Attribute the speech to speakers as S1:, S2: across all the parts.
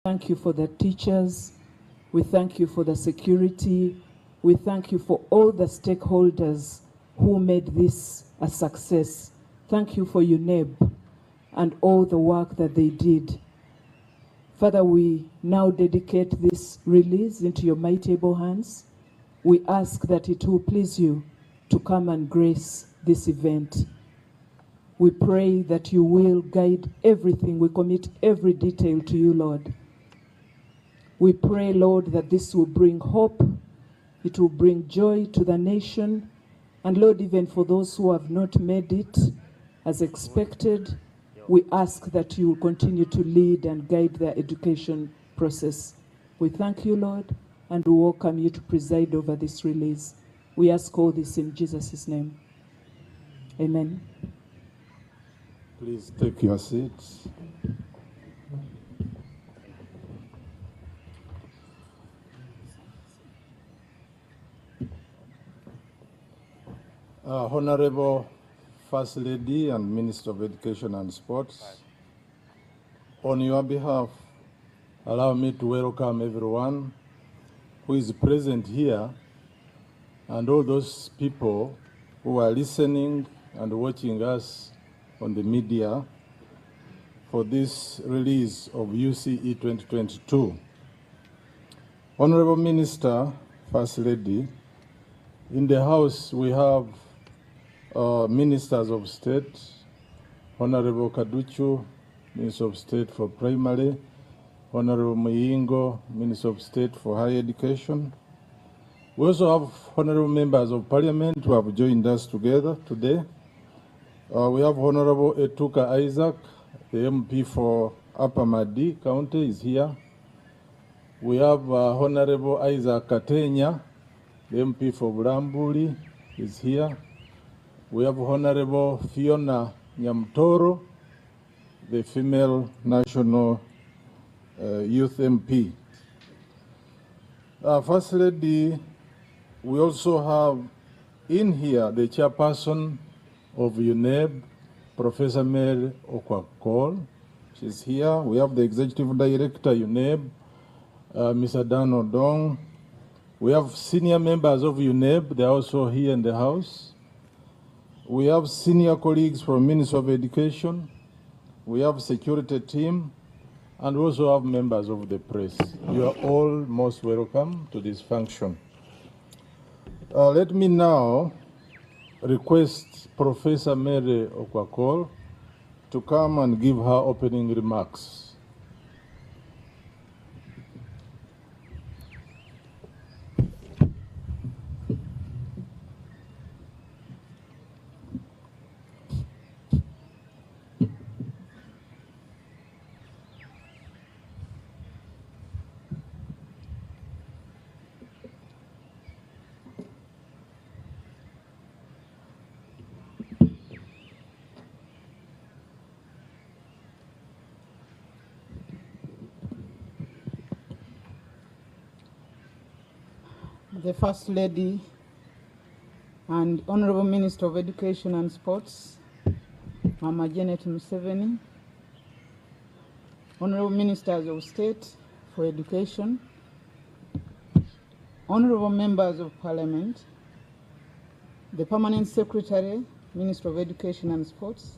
S1: Thank you for the teachers. We thank you for the security. We thank you for all the stakeholders who made this a success. Thank you for UNEB and all the work that they did. Father, we now dedicate this release into your mighty able hands. We ask that it will please you to come and grace this event. We pray that you will guide everything. We commit every detail to you, Lord. We pray, Lord, that this will bring hope, it will bring joy to the nation, and Lord, even for those who have not made it as expected, we ask that you will continue to lead and guide their education process. We thank you, Lord, and we welcome you to preside over this release. We ask all this in Jesus' name. Amen.
S2: Please take your seats. Honorable First Lady and Minister of Education and Sports, on your behalf, allow me to welcome everyone who is present here and all those people who are listening and watching us on the media for this release of UCE 2022. Honorable Minister, First Lady, in the House we have Ministers of State, Honorable Kaduchu, Minister of State for Primary, Honorable Muyingo, Minister of State for Higher Education. We also have Honorable Members of Parliament who have joined us together today. We have Honorable Etuka Isaac, the MP for Upper Madi County is here. We have Honorable Isaac Katenya, the MP for Bulambuli is here. We have Honorable Fiona Nyamtoro, the female National Youth MP. First Lady, we also have in here the chairperson of UNEB, Professor Mary Okwakol. She's here. We have the Executive Director, UNEB, Mr. Dan Odong. We have senior members of UNEB. They're also here in the House. We have senior colleagues from Ministry of Education. We have security team, and we also have members of the press. You are all most welcome to this function. Let me now request Professor Mary Okwakol to come and give her opening remarks.
S3: The First Lady and Honorable Minister of Education and Sports, Mama Janet Museveni, Honorable Ministers of State for Education, Honorable Members of Parliament, the Permanent Secretary, Minister of Education and Sports,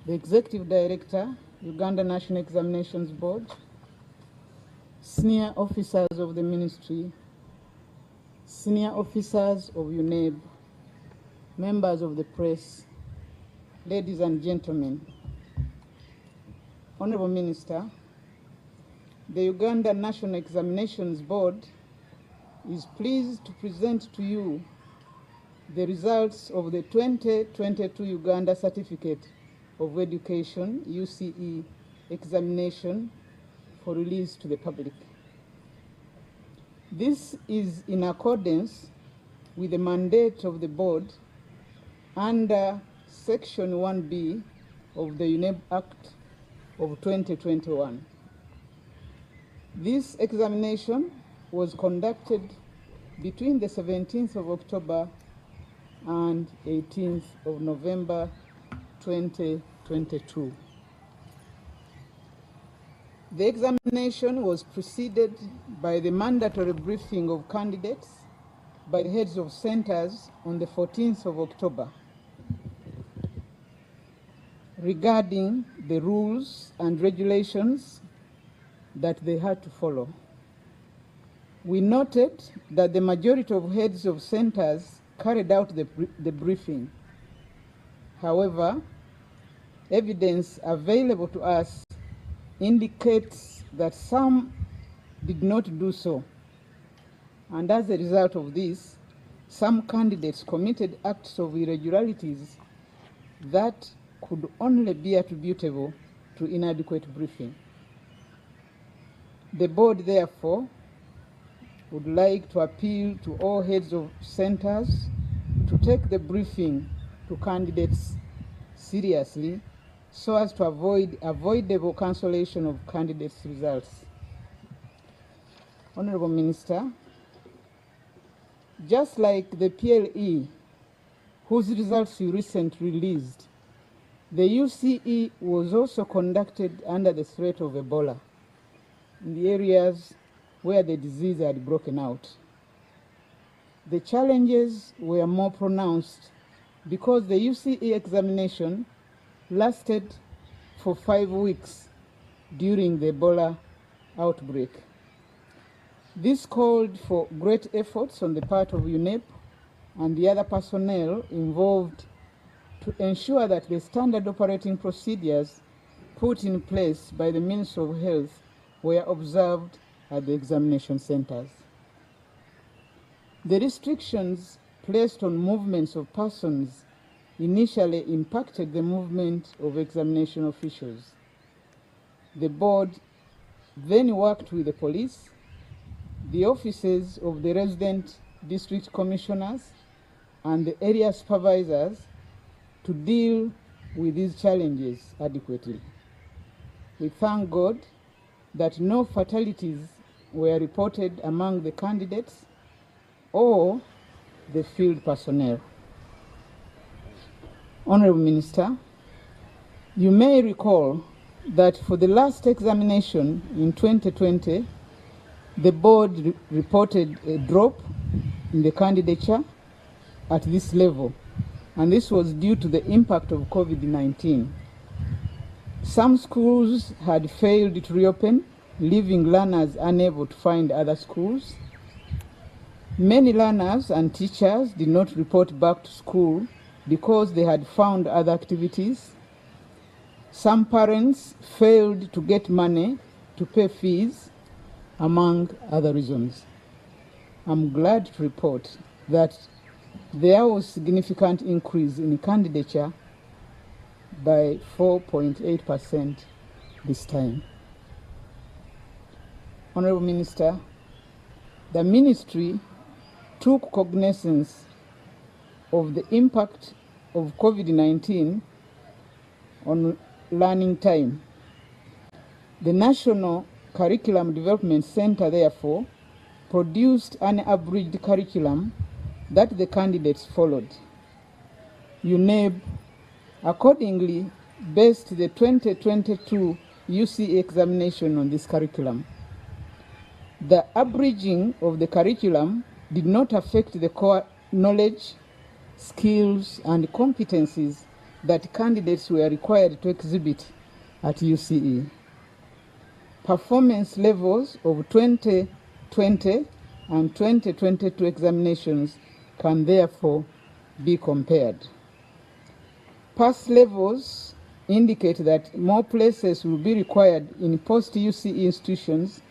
S3: the Executive Director, Uganda National Examinations Board, senior officers of the Ministry, senior officers of UNEB, members of the press, ladies and gentlemen. Honorable Minister, the Uganda National Examinations Board is pleased to present to you the results of the 2022 Uganda Certificate of Education, UCE, examination for release to the public. This is in accordance with the mandate of the board under Section 1B of the UNEB Act of 2021. This examination was conducted between the 17th of October and 18th of November 2022. The examination was preceded by the mandatory briefing of candidates by the heads of centers on the 14th of October regarding the rules and regulations that they had to follow. We noted that the majority of heads of centers carried out the briefing. However, evidence available to us indicates that some did not do so. And as a result of this, some candidates committed acts of irregularities that could only be attributable to inadequate briefing. The board, therefore, would like to appeal to all heads of centers to take the briefing to candidates seriously so as to avoid avoidable cancellation of candidates' results. Honorable Minister, just like the PLE, whose results you recently released, the UCE was also conducted under the threat of Ebola in the areas where the disease had broken out. The challenges were more pronounced because the UCE examination lasted for 5 weeks during the Ebola outbreak. This called for great efforts on the part of UNEP and the other personnel involved to ensure that the standard operating procedures put in place by the Ministry of Health were observed at the examination centers. The restrictions placed on movements of persons initially impacted the movement of examination officials. The board then worked with the police, the offices of the resident district commissioners, and the area supervisors to deal with these challenges adequately. We thank God that no fatalities were reported among the candidates or the field personnel. Honorable Minister, you may recall that for the last examination in 2020, the board reported a drop in the candidature at this level, and this was due to the impact of COVID-19. Some schools had failed to reopen, leaving learners unable to find other schools. Many learners and teachers did not report back to school because they had found other activities. Some parents failed to get money to pay fees, among other reasons. I'm glad to report that there was significant increase in candidature by 4.8% this time. Honorable Minister, the ministry took cognizance of the impact of COVID-19 on learning time. The National Curriculum Development Center, therefore, produced an abridged curriculum that the candidates followed. UNEB accordingly based the 2022 UCE examination on this curriculum. The abridging of the curriculum did not affect the core knowledge, skills, and competencies that candidates were required to exhibit at UCE. Performance levels of 2020 and 2022 examinations can therefore be compared. Pass levels indicate that more places will be required in post-UCE institutions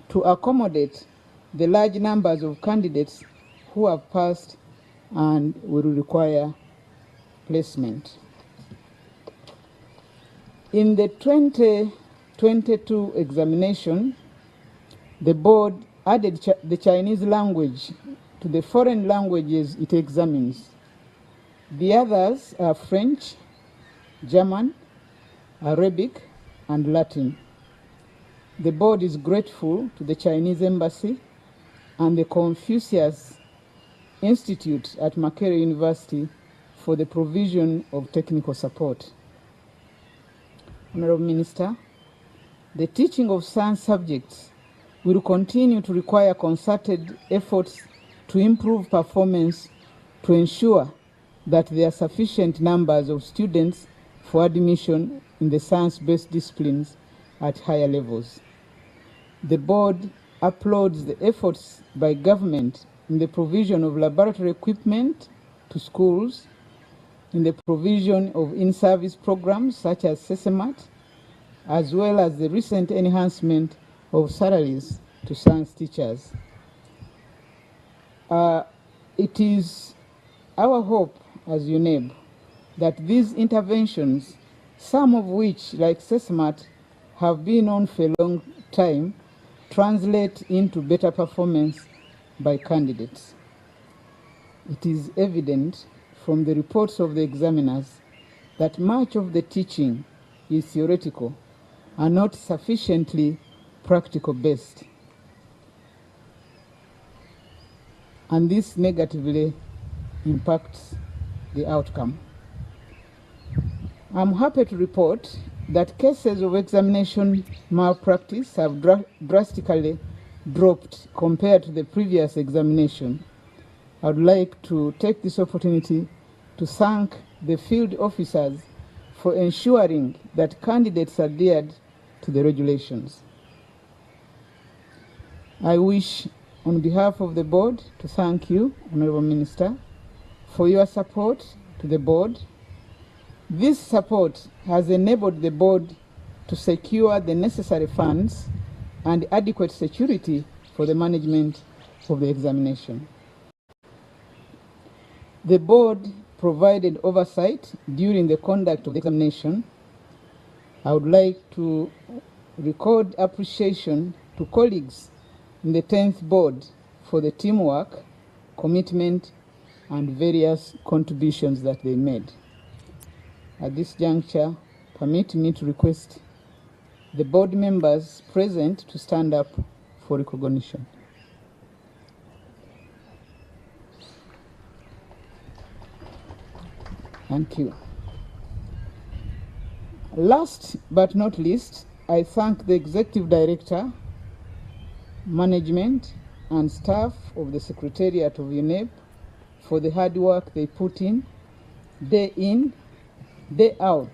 S3: to accommodate the large numbers of candidates who have passed and will require placement. In the 2022 examination, the board added the Chinese language to the foreign languages it examines. The others are French, German, Arabic, and Latin. The board is grateful to the Chinese Embassy and the Confucius Institute at Makerere University for the provision of technical support. Honorable Minister, the teaching of science subjects will continue to require concerted efforts to improve performance to ensure that there are sufficient numbers of students for admission in the science-based disciplines at higher levels. The board applauds the efforts by government in the provision of laboratory equipment to schools, in the provision of in-service programs such as SESEMAT, as well as the recent enhancement of salaries to science teachers. It is our hope as UNEB that these interventions, some of which, like SESEMAT, have been on for a long time, translate into better performance by candidates. It is evident from the reports of the examiners that much of the teaching is theoretical and not sufficiently practical-based. And this negatively impacts the outcome. I'm happy to report that cases of examination malpractice have drastically dropped compared to the previous examination. I would like to take this opportunity to thank the field officers for ensuring that candidates adhered to the regulations. I wish, on behalf of the board, to thank you, Honorable Minister, for your support to the board. This support has enabled the board to secure the necessary funds and adequate security for the management of the examination. The board provided oversight during the conduct of the examination. I would like to record appreciation to colleagues in the 10th board for the teamwork, commitment, and various contributions that they made. At this juncture, permit me to request the board members present to stand up for recognition. Thank you. Last but not least, I thank the Executive Director, management, and staff of the Secretariat of UNEB for the hard work they put in, day out,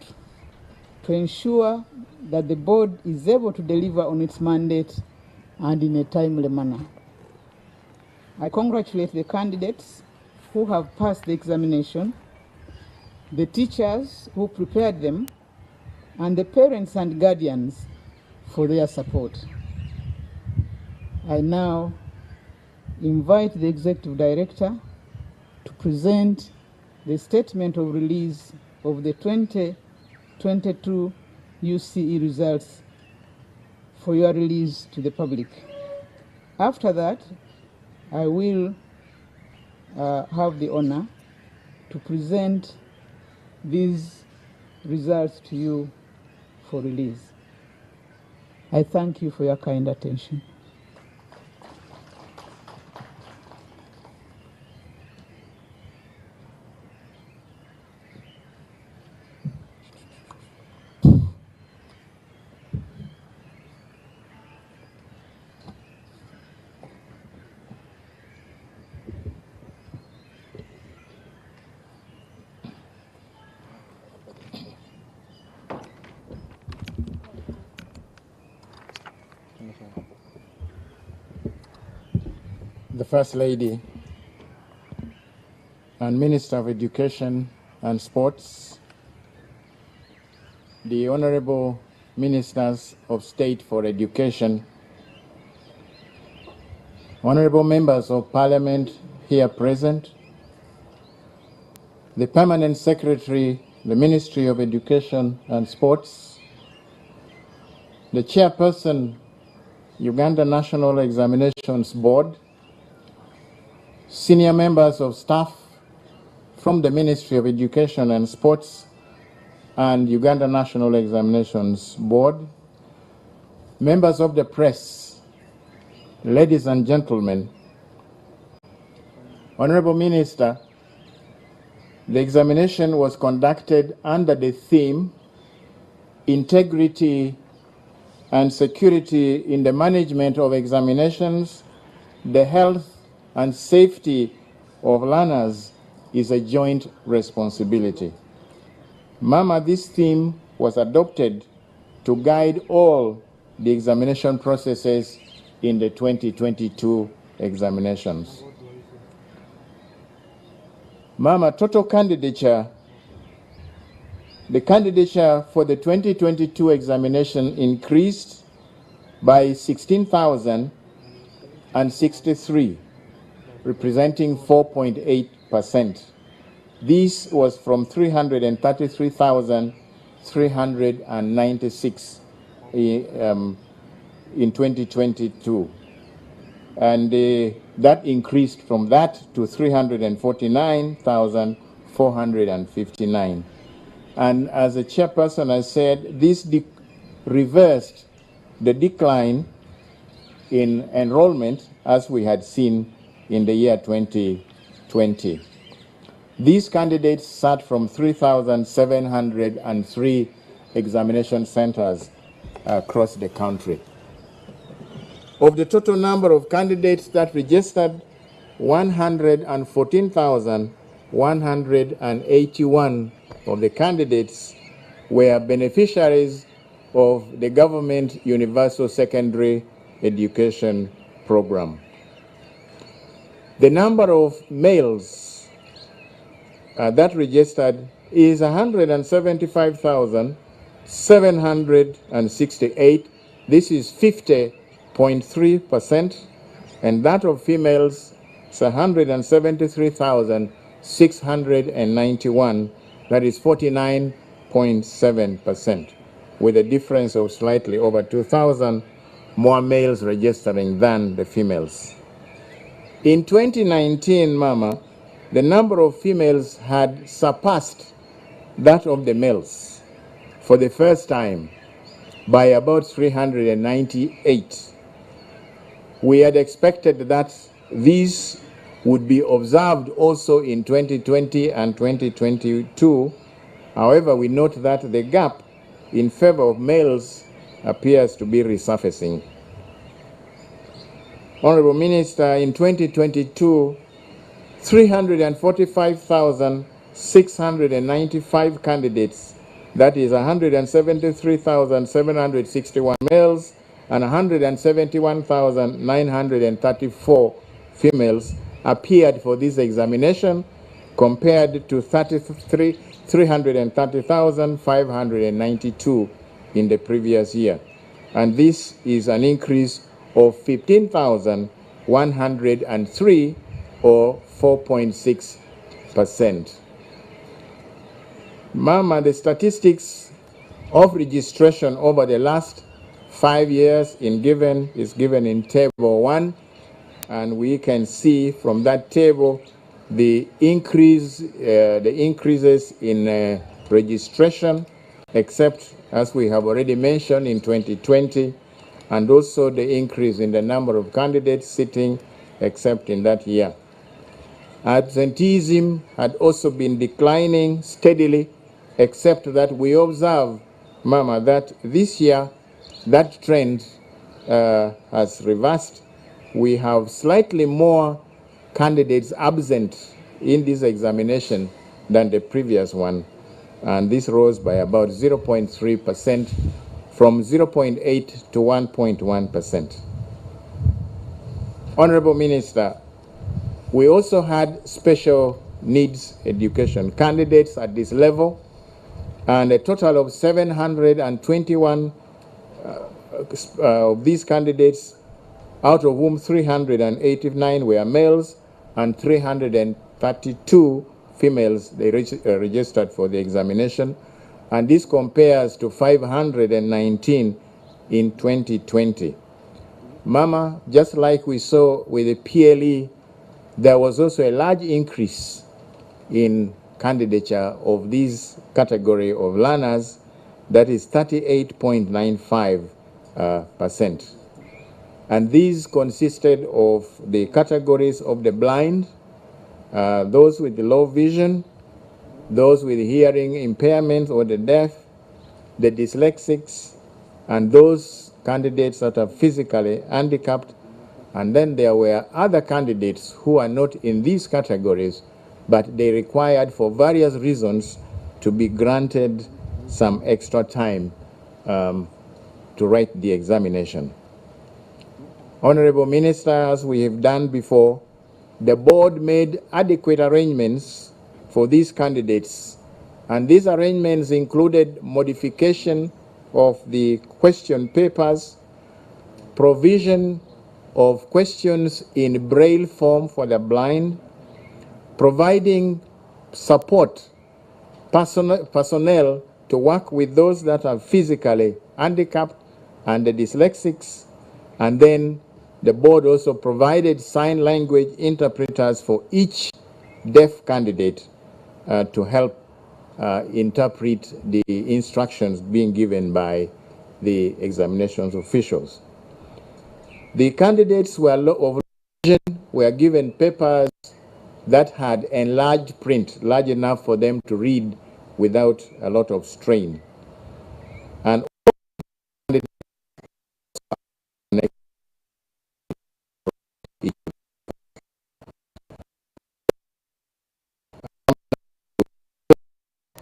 S3: to ensure that the board is able to deliver on its mandate and in a timely manner. I congratulate the candidates who have passed the examination, the teachers who prepared them, and the parents and guardians for their support. I now invite the Executive Director to present the statement of release of the 2022 UCE results for your release to the public. After that, I will have the honor to present these results to you for release. I thank you for your kind attention.
S4: The First Lady and Minister of Education and Sports, the Honorable Ministers of State for Education, Honorable Members of Parliament here present, the Permanent Secretary, the Ministry of Education and Sports, the Chairperson, Uganda National Examinations Board, senior members of staff from the Ministry of Education and Sports and Uganda National Examinations Board, members of the press, ladies and gentlemen, Honorable Minister, the examination was conducted under the theme Integrity and security in the management of examinations, the health and safety of learners is a joint responsibility. Mama, this theme was adopted to guide all the examination processes in the 2022 examinations. Mama, total candidature, the candidature for the 2022 examination increased by 16,063, representing 4.8%. This was from 333,396 in 2022. And that increased from that to 349,459. And as the chairperson has said, this reversed the decline in enrollment as we had seen in the year 2020. These candidates sat from 3,703 examination centers across the country. Of the total number of candidates that registered, 114,181 of the candidates were beneficiaries of the government Universal Secondary Education Program. The number of males that registered is 175,768. This is 50.3%, and that of females is 173,691. That is 49.7%, with a difference of slightly over 2,000 more males registering than the females. In 2019, Mama, the number of females had surpassed that of the males for the first time by about 398. We had expected that these would be observed also in 2020 and 2022. However, we note that the gap in favor of males appears to be resurfacing. Honorable Minister, in 2022, 345,695 candidates, that is 173,761 males and 171,934 females, appeared for this examination, compared to 330,592 in the previous year. And this is an increase of 15,103, or 4.6%. Mama, the statistics of registration over the last 5 years is given in Table 1, and we can see from that table the increases in registration, except, as we have already mentioned, in 2020, and also the increase in the number of candidates sitting, except in that year. Absenteeism had also been declining steadily, except that we observe, Mama, that this year that trend has reversed. We have slightly more candidates absent in this examination than the previous one, and this rose by about 0.3%, from 0.8 to 1.1%. Honorable Minister, we also had special needs education candidates at this level, and a total of 721 of these candidates, out of whom 389 were males and 332 females, they registered for the examination, and this compares to 519 in 2020. Mama, just like we saw with the PLE, there was also a large increase in candidature of this category of learners, that is 38.95%. And these consisted of the categories of the blind, those with low vision, those with hearing impairment or the deaf, the dyslexics, and those candidates that are physically handicapped, and then there were other candidates who are not in these categories, but they required for various reasons to be granted some extra time to write the examination. Honorable Minister, as we have done before, the board made adequate arrangements for these candidates, and these arrangements included modification of the question papers, provision of questions in Braille form for the blind, providing support personnel to work with those that are physically handicapped and the dyslexics, and then the board also provided sign language interpreters for each deaf candidate to help interpret the instructions being given by the examinations officials. The candidates were given papers that had enlarged print, large enough for them to read without a lot of strain. And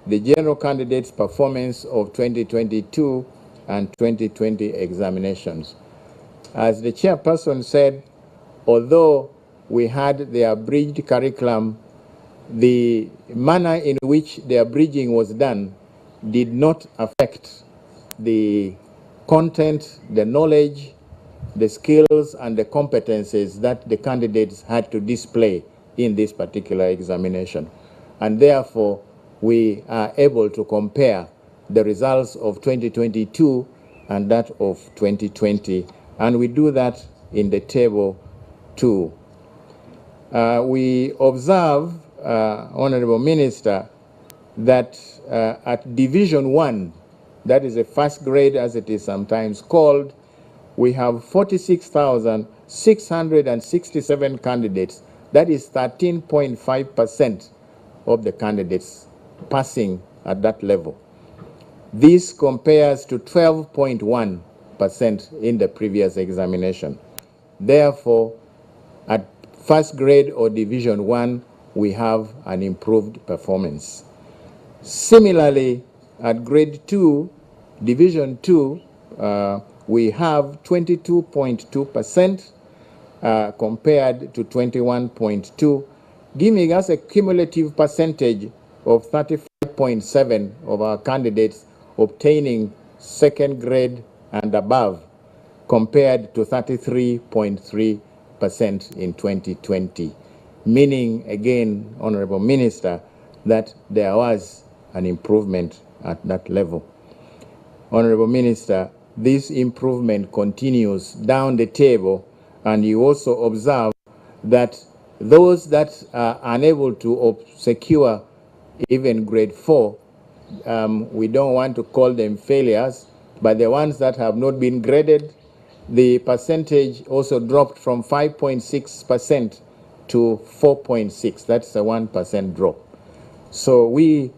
S4: the general candidates' performance of 2022 and 2020 examinations. As the chairperson said, although we had the abridged curriculum, the manner in which the abridging was done did not affect the content, the knowledge, the skills, and the competencies that the candidates had to display in this particular examination. And therefore, we are able to compare the results of 2022 and that of 2020, and we do that in the table 2. We observe, Honorable Minister, that at Division 1, that is the first grade as it is sometimes called, we have 46,667 candidates. That is 13.5% of the candidates passing at that level. This compares to 12.1% in the previous examination. Therefore, at first grade or Division 1, we have an improved performance. Similarly, at grade 2, Division 2, we have 22.2% compared to 21.2%, giving us a cumulative percentage of 35.7% of our candidates obtaining second grade and above, compared to 33.3% in 2020, meaning, again, Honorable Minister, that there was an improvement at that level. Honorable Minister, this improvement continues down the table, and you also observe that those that are unable to secure even grade 4, we don't want to call them failures, but the ones that have not been graded, the percentage also dropped from 5.6% to 4.6%. That's a 1% drop. So we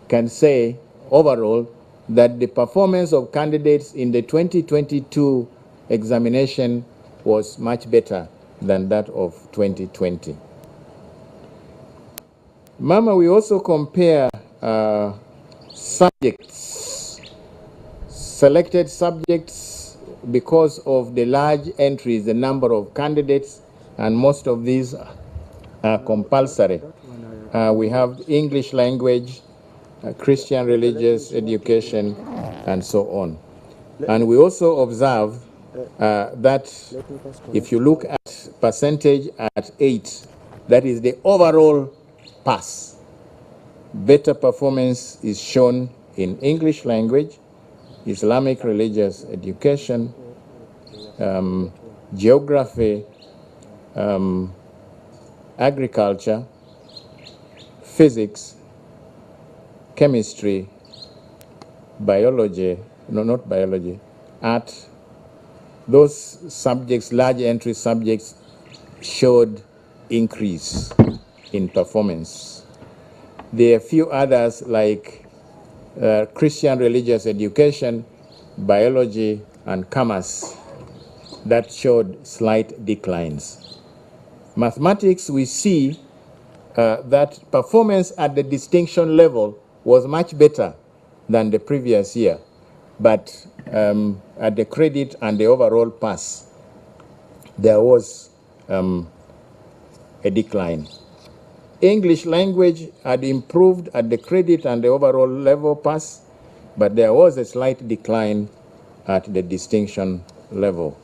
S4: can say overall that the performance of candidates in the 2022 examination was much better than that of 2020. Mama, we also compare subjects, selected subjects, because of the large entries, the number of candidates, and most of these are compulsory. We have English language, Christian religious education, and so on. And we also observe that if you look at percentage at 8, that is the overall pass. Better performance is shown in English language, Islamic religious education, geography, agriculture, physics, chemistry, biology, no, not biology, art. Those subjects, large entry subjects, showed increase in performance. There are a few others like Christian religious education, biology, and commerce that showed slight declines. Mathematics, we see that performance at the distinction level was much better than the previous year, but at the credit and the overall pass, there was a decline. English language had improved at the credit and the overall level pass, but there was a slight decline at the distinction level.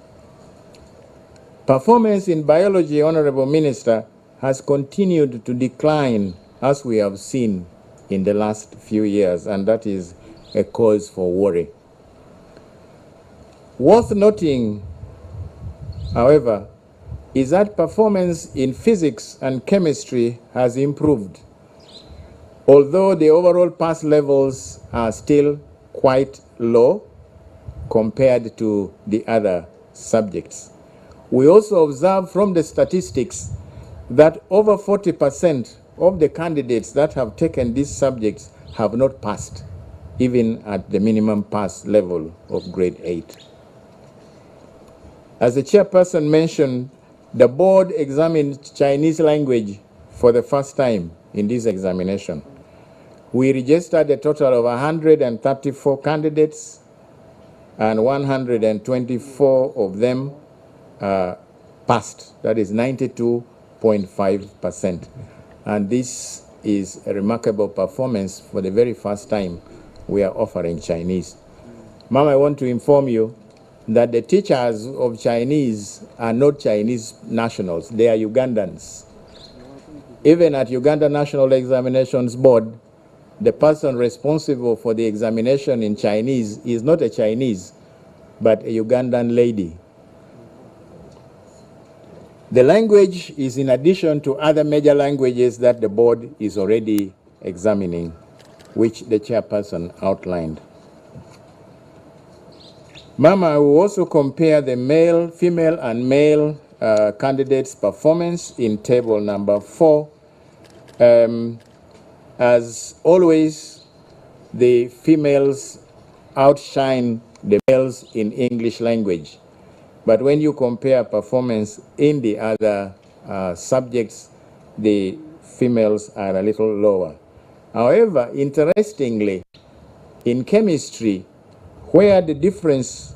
S4: Performance in biology, Honorable Minister, has continued to decline as we have seen in the last few years, and that is a cause for worry. Worth noting, however, is that performance in physics and chemistry has improved, although the overall pass levels are still quite low compared to the other subjects. We also observe from the statistics that over 40% of the candidates that have taken these subjects have not passed, even at the minimum pass level of grade 8. As the chairperson mentioned, the board examined Chinese language for the first time in this examination. We registered a total of 134 candidates, and 124 of them passed. That is 92.5%. And this is a remarkable performance for the very first time we are offering Chinese. Ma'am, I want to inform you that the teachers of Chinese are not Chinese nationals, they are Ugandans. Even at Uganda National Examinations Board, the person responsible for the examination in Chinese is not a Chinese, but a Ugandan lady. The language is in addition to other major languages that the board is already examining, which the chairperson outlined. Mama will also compare the male, female, and male candidates' performance in table number 4. As always, the females outshine the males in English language. But when you compare performance in the other subjects, the females are a little lower. However, interestingly, in chemistry, where the difference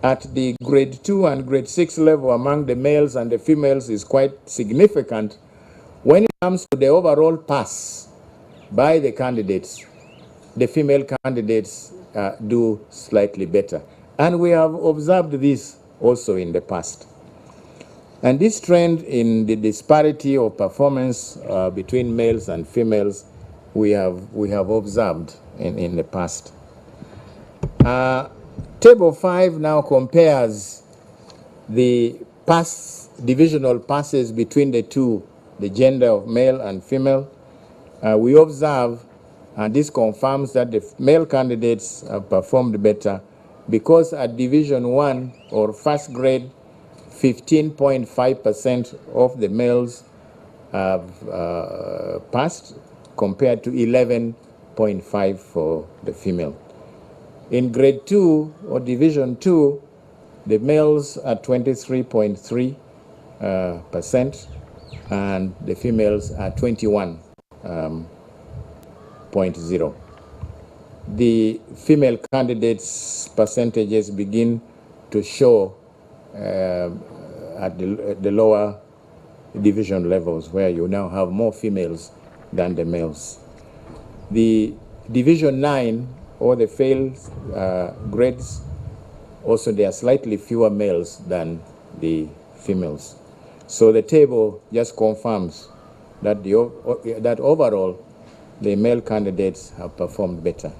S4: at the grade 2 and grade 6 level among the males and the females is quite significant, when it comes to the overall pass by the candidates, the female candidates do slightly better. And we have observed this also in the past. And this trend in the disparity of performance between males and females, we have observed in the past. Table 5 now compares the divisional passes between the two, the gender of male and female. We observe, and this confirms that the male candidates have performed better, because at Division 1 or first grade, 15.5% of the males have passed, compared to 11.5% for the female. In grade 2 or Division 2, the males are 23.3%, and the females are 21.0%. The female candidates' percentages begin to show at the lower division levels, where you now have more females than the males. The Division 9 or the failed grades, also there are slightly fewer males than the females. So the table just confirms that that overall the male candidates have performed better.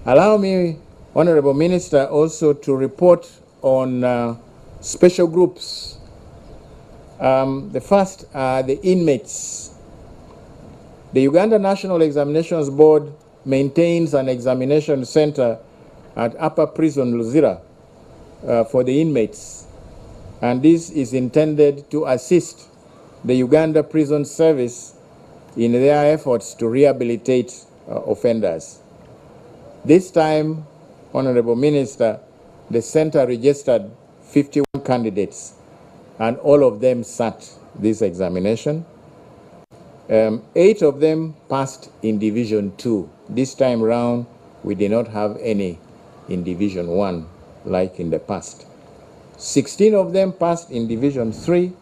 S4: Allow me, Honorable Minister, also to report on special groups. The first are the inmates. The Uganda National Examinations Board maintains an examination center at Upper Prison Luzira for the inmates, and this is intended to assist the Uganda Prison Service in their efforts to rehabilitate offenders. This time, Honorable Minister, the center registered 51 candidates, and all of them sat this examination. 8 of them passed in Division 2. This time round, we did not have any in Division 1 like in the past. 16 of them passed in Division 3,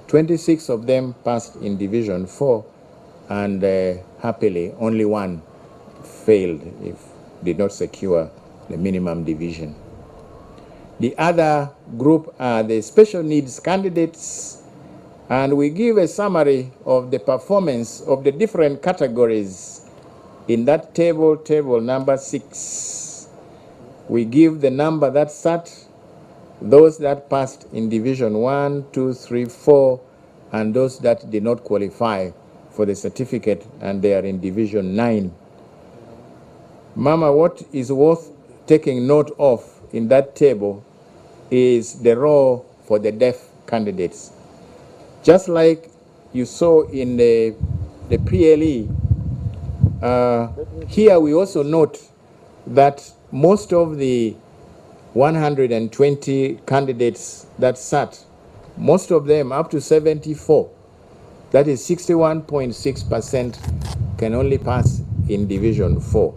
S4: 26 of them passed in Division 4, and happily only 1 failed, did not secure the minimum division. The other group are the special needs candidates, and we give a summary of the performance of the different categories in that table number 6. We give the number that sat, those that passed in Division 1, 2, 3, 4, and those that did not qualify for the certificate, and they are in Division 9. Mama, what is worth taking note of in that table is the row for the deaf candidates. Just like you saw in the PLE, here we also note that most of the 120 candidates that sat, most of them, up to 74, that is 61.6%, can only pass in Division 4.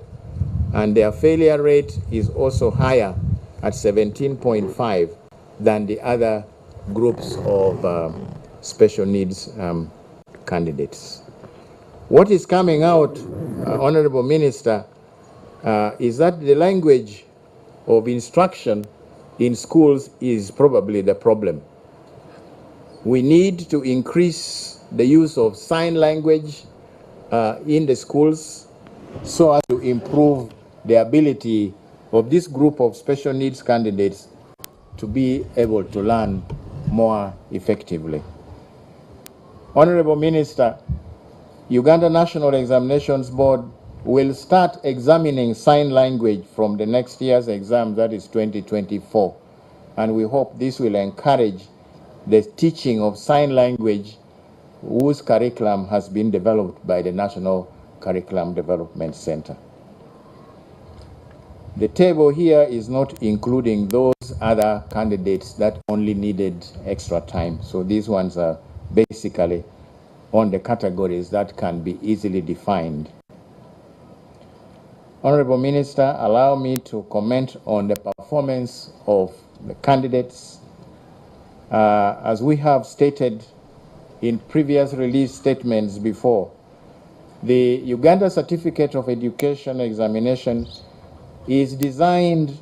S4: And their failure rate is also higher at 17.5 than the other groups of special needs candidates. What is coming out, Honorable Minister, is that the language of instruction in schools is probably the problem. We need to increase the use of sign language in the schools so as to improve the ability of this group of special needs candidates to be able to learn more effectively. Honorable Minister, Uganda National Examinations Board will start examining sign language from the next year's exam, that is 2024, and we hope this will encourage the teaching of sign language whose curriculum has been developed by the National Curriculum Development Center. The table here is not including those other candidates that only needed extra time. So these ones are basically on the categories that can be easily defined. Honorable Minister, allow me to comment on the performance of the candidates. As we have stated in previous release statements before, the Uganda Certificate of Education examination is designed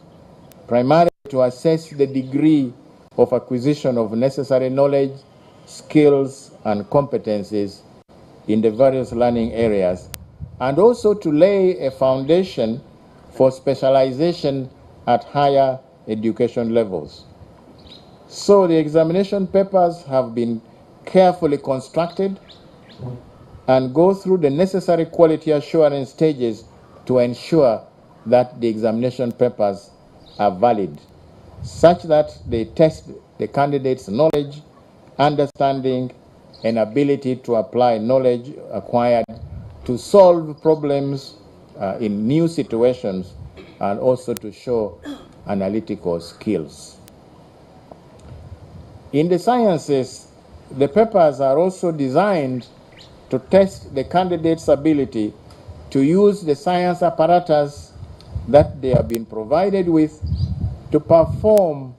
S4: primarily to assess the degree of acquisition of necessary knowledge, skills, and competencies in the various learning areas, and also to lay a foundation for specialization at higher education levels. So the examination papers have been carefully constructed and go through the necessary quality assurance stages to ensure that the examination papers are valid, such that they test the candidate's knowledge, understanding, and ability to apply knowledge acquired to solve problems in new situations, and also to show analytical skills. In the sciences, the papers are also designed to test the candidate's ability to use the science apparatus that they have been provided with to perform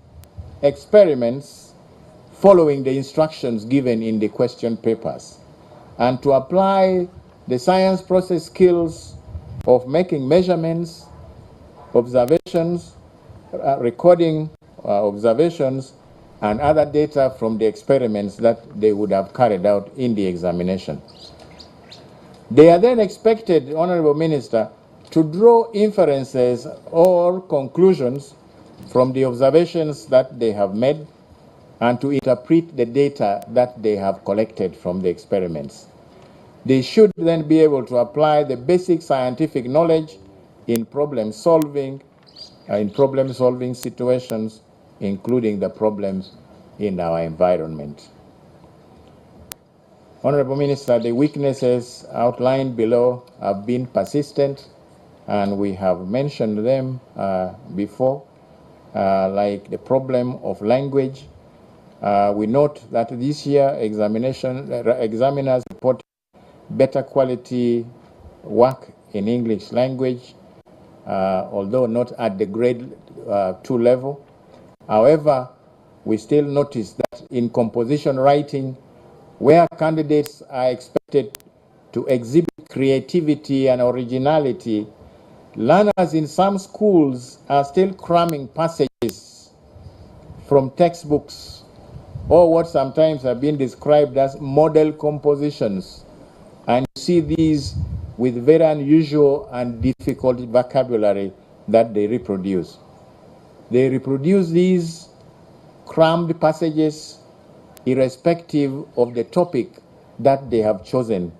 S4: experiments following the instructions given in the question papers, and to apply the science process skills of making measurements, observations, recording observations, and other data from the experiments that they would have carried out in the examination. They are then expected, Honorable Minister, to draw inferences or conclusions from the observations that they have made and to interpret the data that they have collected from the experiments. They should then be able to apply the basic scientific knowledge in problem-solving situations, including the problems in our environment. Honorable Minister, the weaknesses outlined below have been persistent and we have mentioned them before, like the problem of language. We note that this year examiners report better quality work in English language, although not at the grade 2 level. However, we still notice that in composition writing, where candidates are expected to exhibit creativity and originality, learners in some schools are still cramming passages from textbooks or what sometimes have been described as model compositions. And you see these with very unusual and difficult vocabulary that they reproduce. They reproduce these crammed passages irrespective of the topic that they have chosen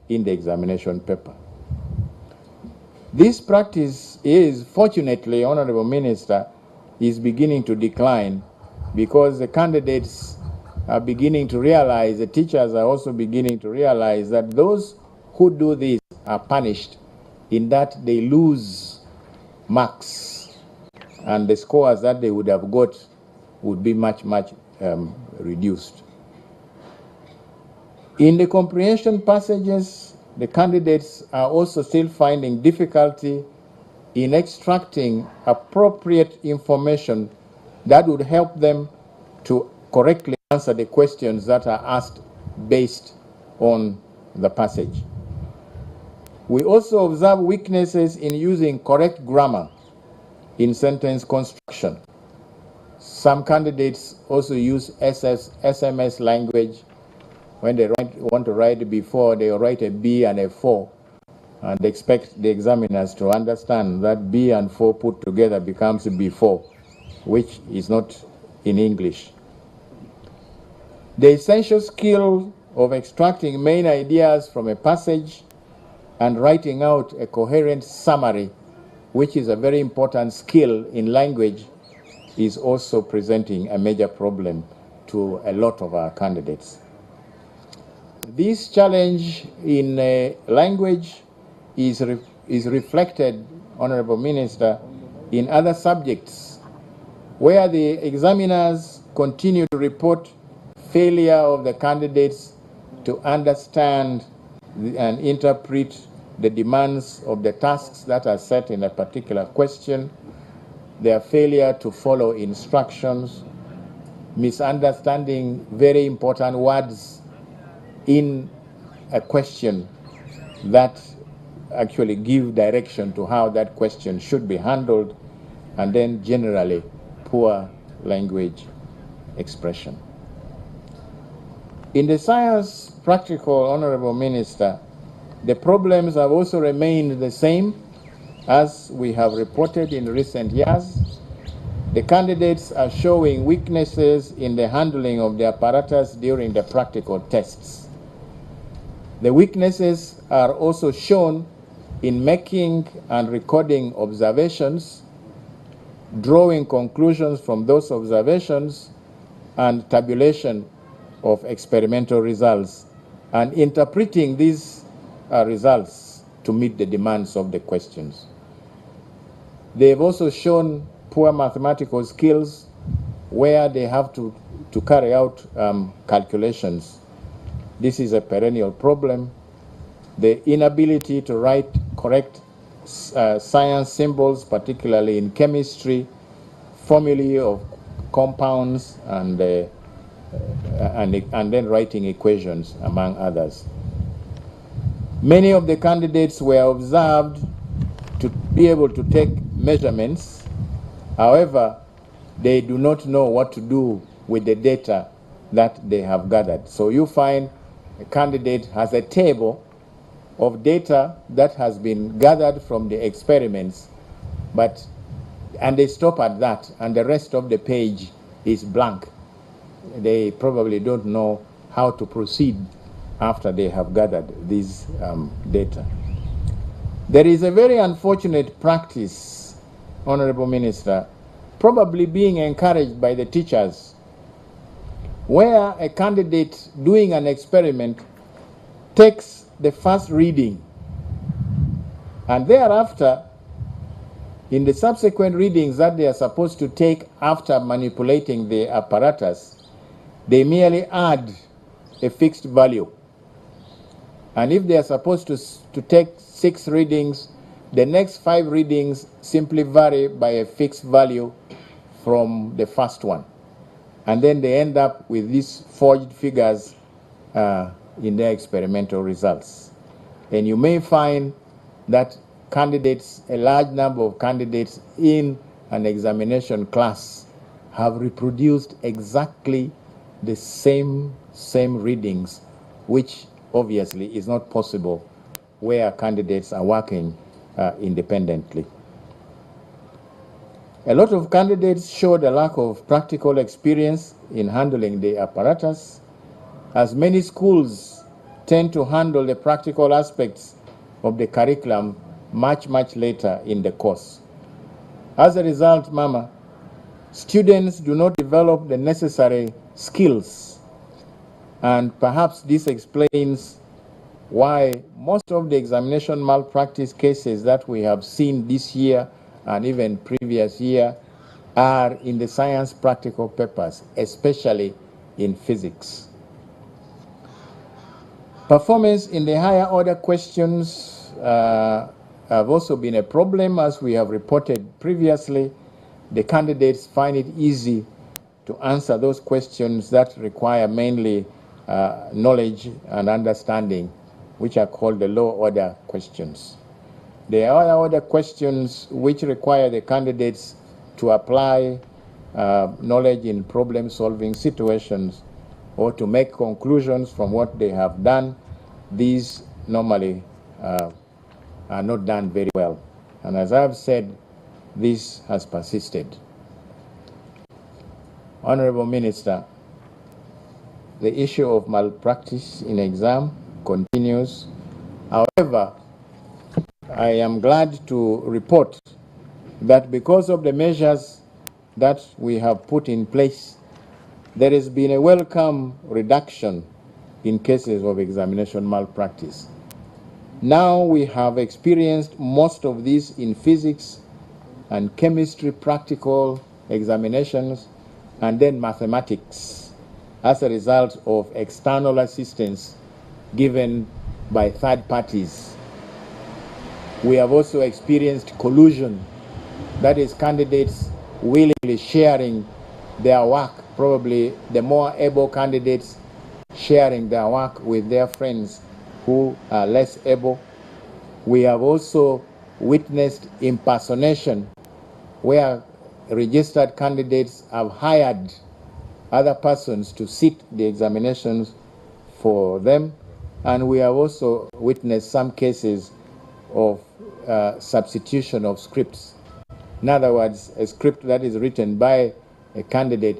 S4: in the examination paper. This practice is, fortunately, Honorable Minister, is beginning to decline because the candidates are beginning to realize, the teachers are also beginning to realize that those who do this are punished in that they lose marks and the scores that they would have got would be much reduced. In the comprehension passages, the candidates are also still finding difficulty in extracting appropriate information that would help them to correctly answer the questions that are asked based on the passage. We also observe weaknesses in using correct grammar in sentence construction. Some candidates also use SMS language. When they want to write before, they write a B and a 4 and expect the examiners to understand that B and 4 put together becomes B4, which is not in English. The essential skill of extracting main ideas from a passage and writing out a coherent summary, which is a very important skill in language, is also presenting a major problem to a lot of our candidates. This challenge in language is reflected, Honorable Minister, in other subjects where the examiners continue to report failure of the candidates to understand and interpret the demands of the tasks that are set in a particular question, their failure to follow instructions, misunderstanding very important words in a question that actually give direction to how that question should be handled, and then generally poor language expression. In the science practical, Honorable Minister, the problems have also remained the same as we have reported in recent years. The candidates are showing weaknesses in the handling of the apparatus during the practical tests. The weaknesses are also shown in making and recording observations, drawing conclusions from those observations, and tabulation of experimental results, and interpreting these results to meet the demands of the questions. They've also shown poor mathematical skills where they have to carry out calculations. This is a perennial problem. The inability to write correct science symbols, particularly in chemistry, formulae of compounds, and then writing equations, among others. Many of the candidates were observed to be able to take measurements. However, they do not know what to do with the data that they have gathered. So you find a candidate has a table of data that has been gathered from the experiments, and they stop at that, and the rest of the page is blank. They probably don't know how to proceed after they have gathered these data. There is a very unfortunate practice, Honorable Minister, probably being encouraged by the teachers, where a candidate doing an experiment takes the first reading and thereafter In the subsequent readings that they are supposed to take after manipulating the apparatus, they merely add a fixed value. And if they are supposed to take 6 readings, the next 5 readings simply vary by a fixed value from the first one. And then they end up with these forged figures in their experimental results. And you may find that candidates, a large number of candidates in an examination class have reproduced exactly the same readings, which obviously is not possible where candidates are working independently. A lot of candidates showed a lack of practical experience in handling the apparatus, as many schools tend to handle the practical aspects of the curriculum much later in the course. As a result, Mama, students do not develop the necessary skills, and perhaps this explains why most of the examination malpractice cases that we have seen this year and even previous year are in the science practical papers, especially in physics. Performance in the higher order questions have also been a problem, as we have reported previously. The candidates find it easy to answer those questions that require mainly knowledge and understanding, which are called the low order questions. The higher order questions, which require the candidates to apply knowledge in problem solving situations or to make conclusions from what they have done, these normally are not done very well. And as I've said, this has persisted. Honorable Minister, the issue of malpractice in exam continues. However, I am glad to report that because of the measures that we have put in place, there has been a welcome reduction in cases of examination malpractice. Now we have experienced most of these in physics and chemistry practical examinations, and then mathematics, as a result of external assistance given by third parties. We have also experienced collusion, that is, candidates willingly sharing their work, probably the more able candidates sharing their work with their friends who are less able. We have also witnessed impersonation, where registered candidates have hired other persons to sit the examinations for them. And we have also witnessed some cases of substitution of scripts. In other words, a script that is written by a candidate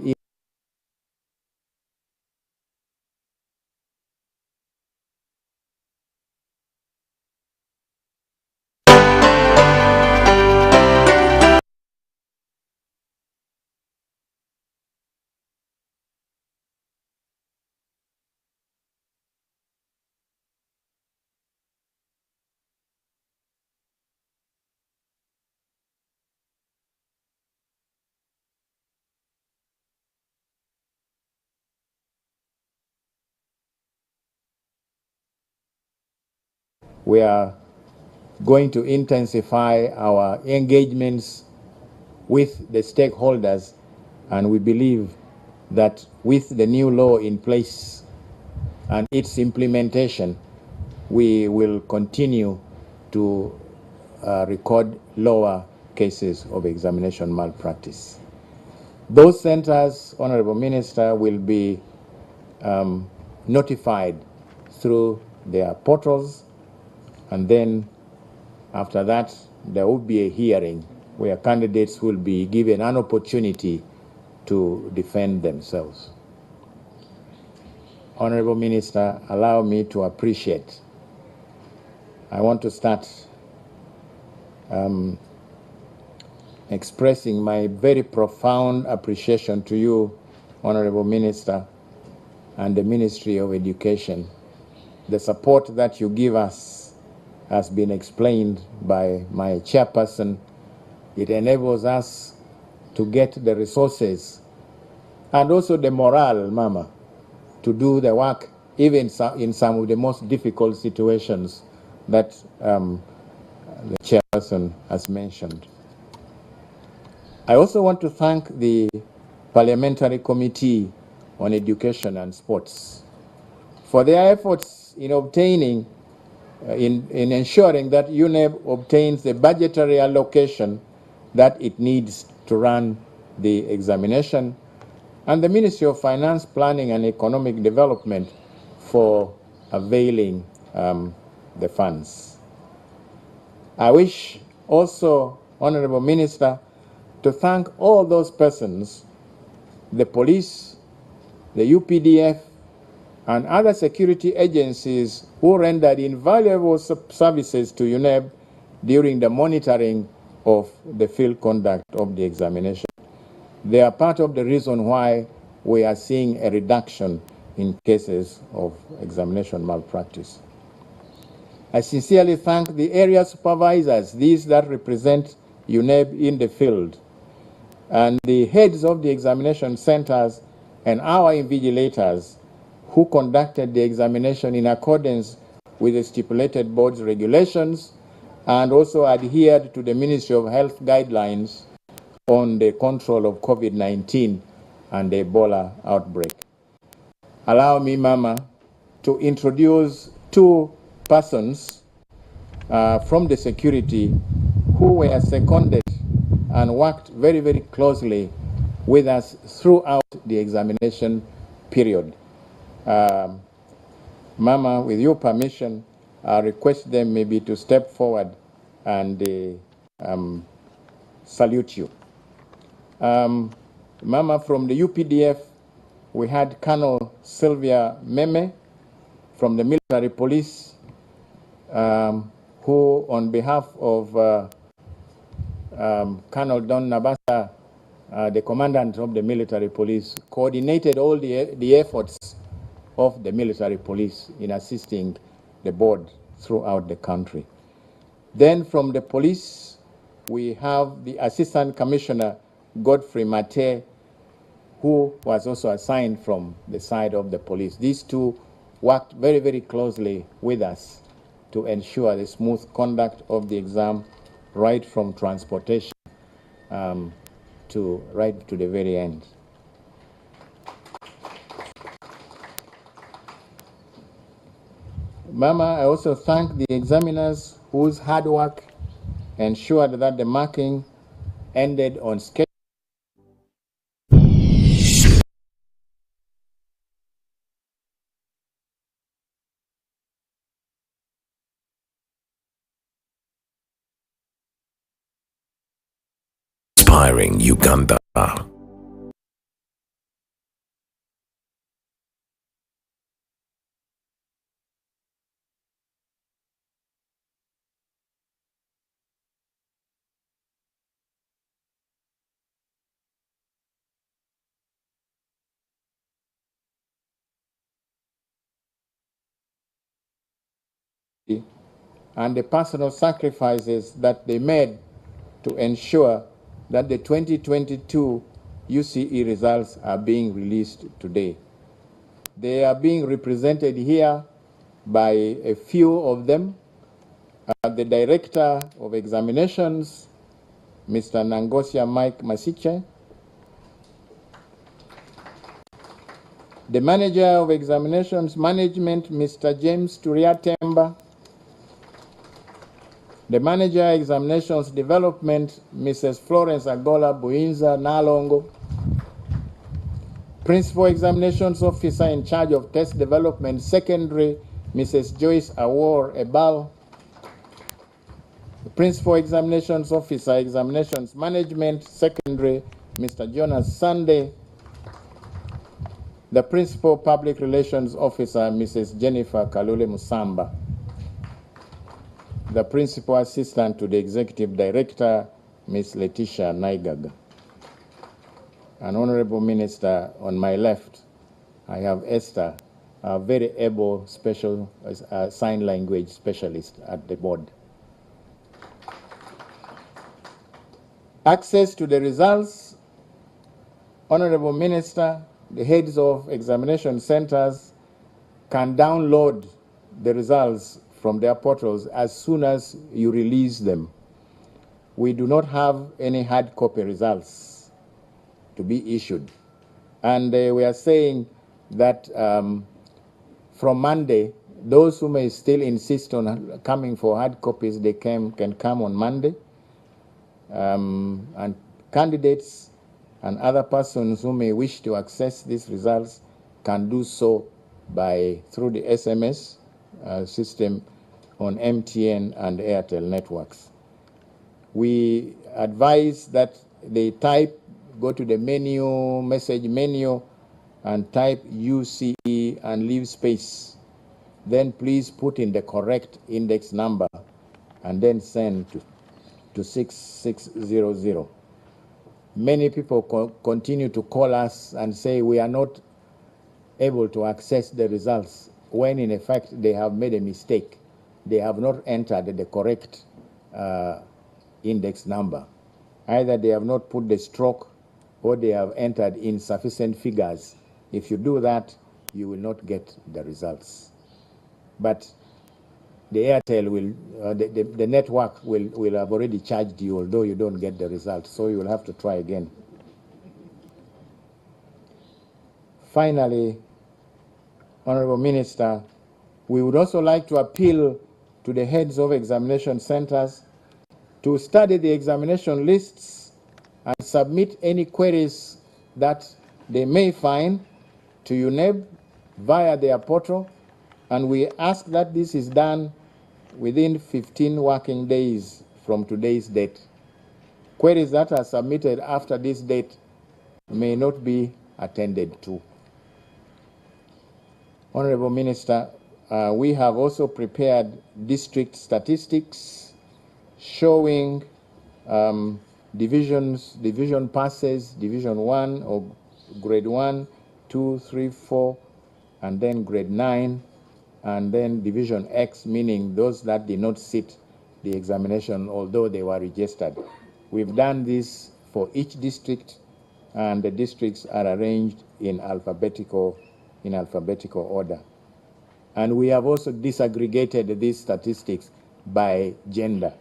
S4: We are going to intensify our engagements with the stakeholders, and we believe that with the new law in place and its implementation, we will continue to record lower cases of examination malpractice. Those centers, Honorable Minister, will be notified through their portals, and then after that, there will be a hearing where candidates will be given an opportunity to defend themselves. Honorable Minister, allow me to appreciate. I want to start expressing my very profound appreciation to you, Honorable Minister, and the Ministry of Education. The support that you give us has been explained by my chairperson, It enables us to get the resources and also the morale, Mama, to do the work even in some of the most difficult situations that the chairperson has mentioned. I also want to thank the Parliamentary Committee on Education and Sports for their efforts in obtaining, in ensuring that UNEB obtains the budgetary allocation that it needs to run the examination, and the Ministry of Finance, Planning and Economic Development for availing the funds. I wish also, Honorable Minister, to thank all those persons, the police, the UPDF, and other security agencies who rendered invaluable services to UNEB during the monitoring of the field conduct of the examination. They are part of the reason why we are seeing a reduction in cases of examination malpractice. I sincerely thank the area supervisors, these that represent UNEB in the field, and the heads of the examination centers and our invigilators who conducted the examination in accordance with the stipulated board's regulations and also adhered to the Ministry of Health guidelines on the control of COVID-19 and the Ebola outbreak. Allow me, Mama, to introduce two persons from the security who were seconded and worked very, very closely with us throughout the examination period. Mama, with your permission, I request them maybe to step forward and salute you. Mama, from the UPDF, we had Colonel Sylvia Meme from the military police, who on behalf of Colonel Don Nabasa, the commandant of the military police, coordinated all the efforts of the military police in assisting the board throughout the country. Then from the police, we have the Assistant Commissioner Godfrey Mate, who was also assigned from the side of the police. These two worked very, very closely with us to ensure the smooth conduct of the exam, right from transportation right to the very end. Mama, I also thank the examiners whose hard work ensured that the marking ended on schedule.
S5: Inspiring Uganda.
S4: And the personal sacrifices that they made to ensure that the 2022 UCE results are being released today. They are being represented here by a few of them. The Director of Examinations, Mr. Nangosia Mike Masiche. The Manager of Examinations Management, Mr. James Turiatemba. The Manager Examinations Development, Mrs. Florence Agola Buinza Nalongo. Principal Examinations Officer in charge of Test Development Secondary, Mrs. Joyce Awor Ebal. The Principal Examinations Officer, Examinations Management Secondary, Mr. Jonas Sunday. The Principal Public Relations Officer, Mrs. Jennifer Kalule Musamba. The Principal Assistant to the Executive Director, Ms. Letitia Naigaga. An Honorable Minister, on my left, I have Esther, a very able special sign language specialist at the board. Access to the results, Honorable Minister, the heads of examination centers can download the results from their portals as soon as you release them. We do not have any hard copy results to be issued. And we are saying that from Monday, those who may still insist on coming for hard copies, they can come on Monday. And candidates and other persons who may wish to access these results can do so through the SMS system on MTN and Airtel networks. We advise that they go to the message menu, and type UCE and leave space. Then please put in the correct index number and then send to 6600. Many people continue to call us and say we are not able to access the results, when in effect they have made a mistake. They have not entered the correct index number. Either they have not put the stroke or they have entered insufficient figures. If you do that, you will not get the results. But the Airtel will, the network will have already charged you, although you don't get the results, so you will have to try again. Finally, Honorable Minister, we would also like to appeal to the heads of examination centers to study the examination lists and submit any queries that they may find to UNEB via their portal, and we ask that this is done within 15 working days from today's date. Queries that are submitted after this date may not be attended to. Honorable Minister, we have also prepared district statistics showing division passes, Division 1 or Grade 1, 2, 3, 4, and then Grade 9, and then Division X, meaning those that did not sit the examination although they were registered. We've done this for each district, and the districts are arranged in alphabetical order. And we have also disaggregated these statistics by gender.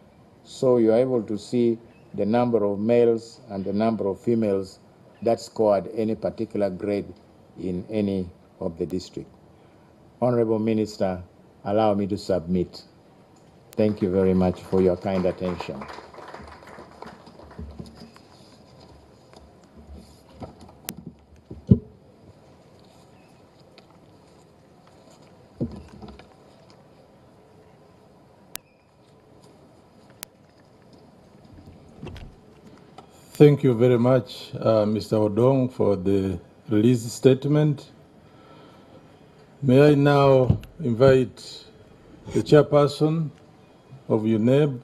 S4: So you are able to see the number of males and the number of females that scored any particular grade in any of the districts. Honorable Minister, allow me to submit. Thank you very much for your kind attention.
S2: Thank you very much, Mr. Odong, for the release statement. May I now invite the chairperson of UNEB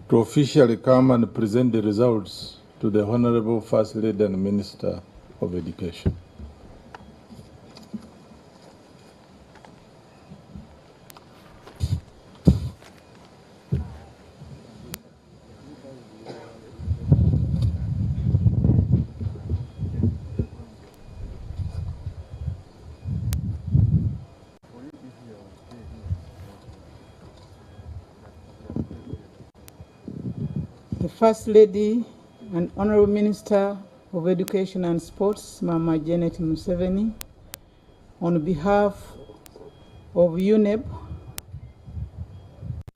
S2: to officially come and present the results to the Honorable First Lady and Minister of Education.
S3: The First Lady and Honorable Minister of Education and Sports, Mama Janet Museveni, on behalf of UNEB,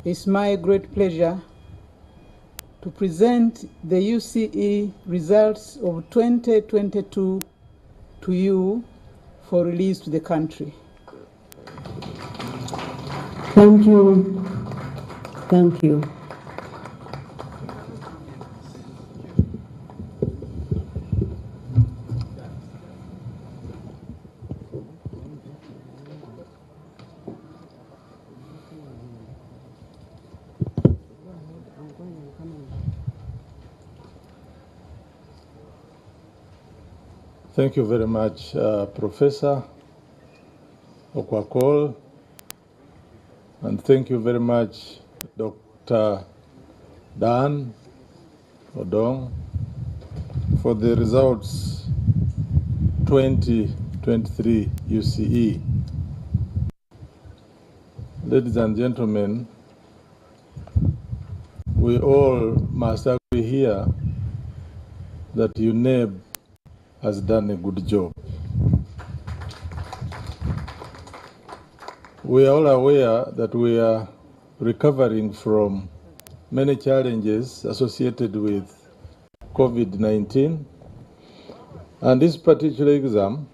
S3: it's my great pleasure to present the UCE results of 2022 to you for release to the country.
S6: Thank you. Thank you.
S2: Thank you very much, Professor Okwakol, and thank you very much, Dr. Dan Odong for the results 2023 UCE. Ladies and gentlemen, we all must agree here that UNEB has done a good job. We are all aware that we are recovering from many challenges associated with COVID-19, and this particular exam,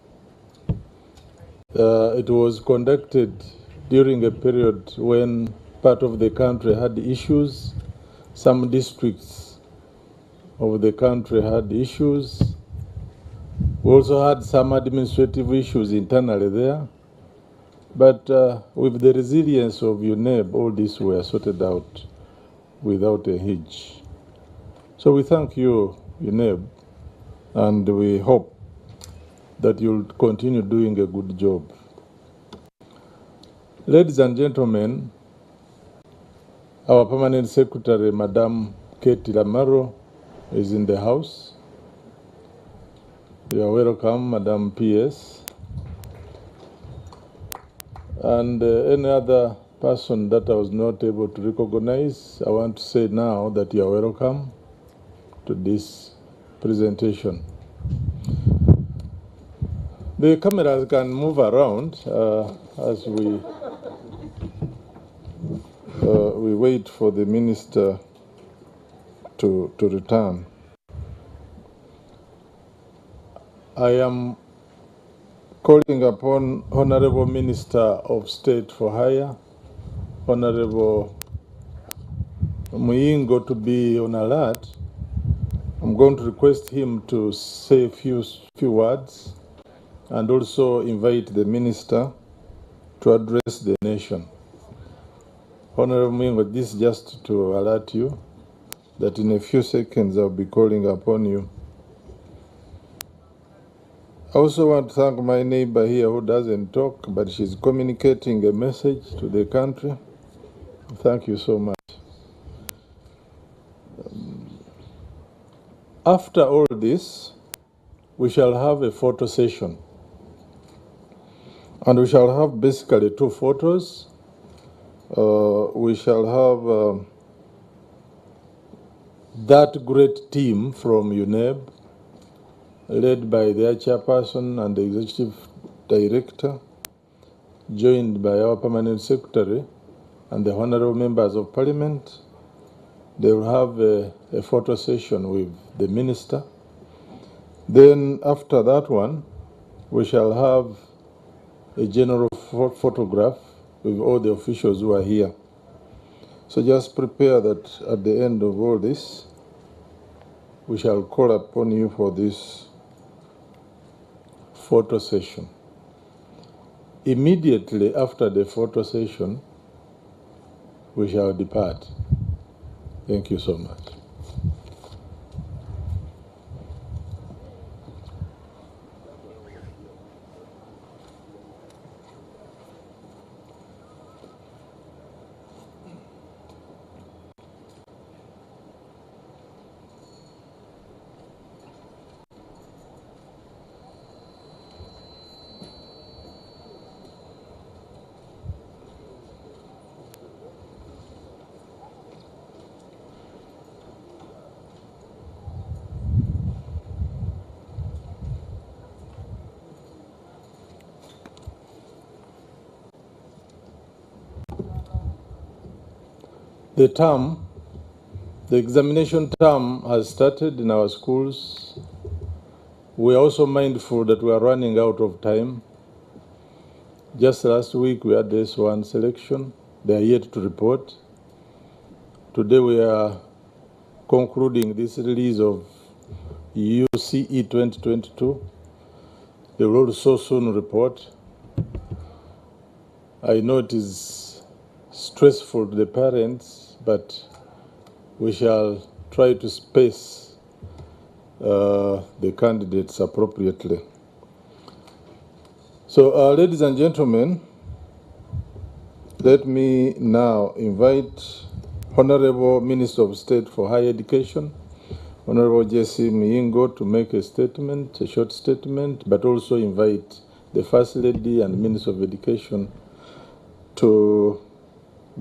S2: it was conducted during a period when part of the country had issues, some districts of the country had issues. We also had some administrative issues internally there. But with the resilience of UNEB, all these were sorted out without a hitch. So we thank you, UNEB, and we hope that you'll continue doing a good job. Ladies and gentlemen, our Permanent Secretary, Madam Katie Lamaro, is in the house. You are welcome, Madam PS. And any other person that I was not able to recognize, I want to say now that you are welcome to this presentation. The cameras can move around as we wait for the minister to return. I am calling upon Honorable Minister of State for Hire, Honorable Muyingo, to be on alert. I'm going to request him to say a few words and also invite the minister to address the nation. Honorable Muyingo, this is just to alert you that in a few seconds I'll be calling upon you. I also want to thank my neighbor here who doesn't talk, but she's communicating a message to the country. Thank you so much. After all this, we shall have a photo session. And we shall have basically 2 photos. We shall have that great team from UNEB, led by their chairperson and the executive director, joined by our permanent secretary and the honorable members of parliament. They will have a photo session with the minister. Then after that one, we shall have a general photograph with all the officials who are here. So just prepare that at the end of all this, we shall call upon you for this photo session. Immediately after the photo session, we shall depart. Thank you so much. The examination term has started in our schools. We are also mindful that we are running out of time. Just last week we had this one selection. They are yet to report. Today we are concluding this release of UCE 2022. They will also soon report. I know it is stressful to the parents, but we shall try to space the candidates appropriately. So, ladies and gentlemen, let me now invite Honorable Minister of State for Higher Education, Honorable Jesse Miingo to make a statement, a short statement, but also invite the First Lady and Minister of Education to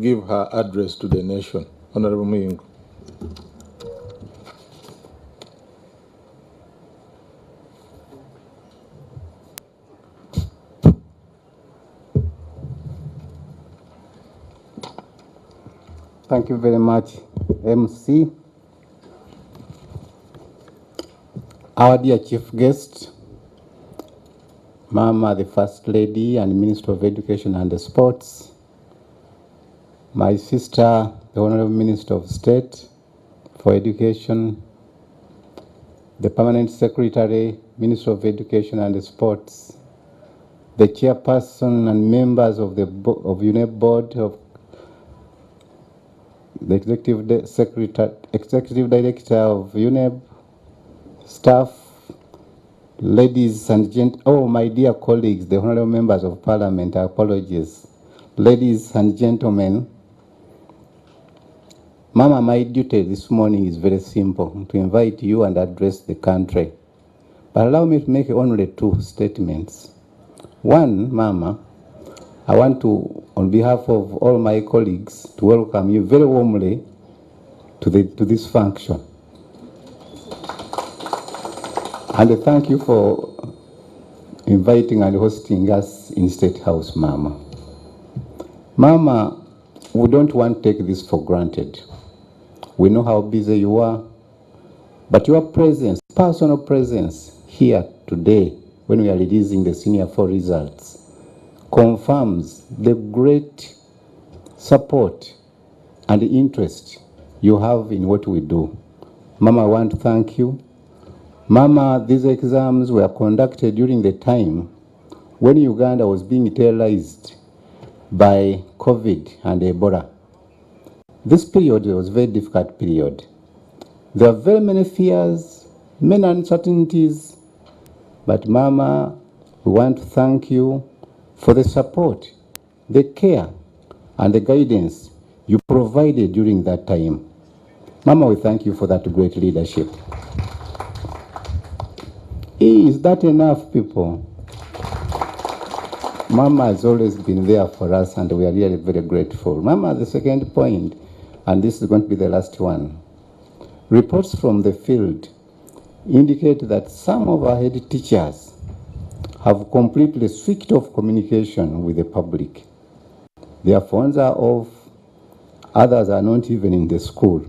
S2: give her address to the nation. Honorable Miingo.
S7: Thank you very much, MC. Our dear Chief Guest, Mama, the First Lady and Minister of Education and Sports, my sister, the Honorable Minister of State for Education, the Permanent Secretary, Minister of Education and Sports, the Chairperson and members of the UNEP Board, of the Executive Director of UNEP, staff, ladies and gentlemen, oh, my dear colleagues, the honorable members of Parliament, apologies. Ladies and gentlemen, Mama, my duty this morning is very simple, to invite you and address the country. But allow me to make only two statements. One, Mama, I want to, on behalf of all my colleagues, to welcome you very warmly to this function. And thank you for inviting and hosting us in State House, Mama. Mama, we don't want to take this for granted. We know how busy you are, but your presence, personal presence here today, when we are releasing the Senior 4 results, confirms the great support and interest you have in what we do. Mama, I want to thank you. Mama, these exams were conducted during the time when Uganda was being terrorized by COVID and Ebola. This period was a very difficult period. There are very many fears, many uncertainties, but Mama, we want to thank you for the support, the care, and the guidance you provided during that time. Mama, we thank you for that great leadership. Is that enough, people? Mama has always been there for us, and we are really very grateful. Mama, the second point, and this is going to be the last one. Reports from the field indicate that some of our head teachers have completely switched off communication with the public. Their phones are off, others are not even in the school,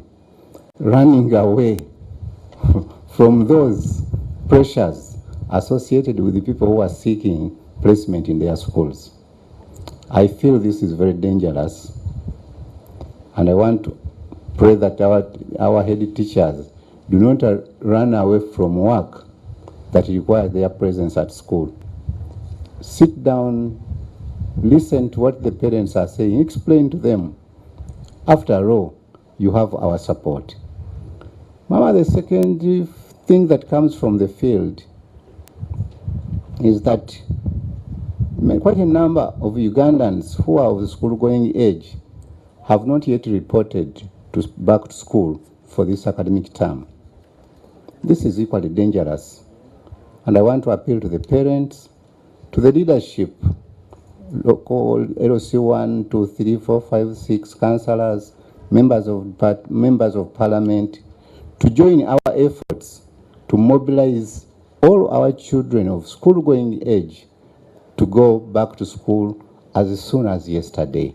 S7: running away from those pressures associated with the people who are seeking placement in their schools. I feel this is very dangerous, and I want to pray that our head teachers do not run away from work that requires their presence at school. Sit down, listen to what the parents are saying, explain to them. After all, you have our support. Mama, the second thing that comes from the field is that quite a number of Ugandans who are of the school-going age have not yet reported back to school for this academic term. This is equally dangerous, and I want to appeal to the parents, to the leadership, local LOC 1, 2, 3, 4, 5, 6, councillors, members of Parliament, to join our efforts to mobilize all our children of school-going age to go back to school as soon as yesterday.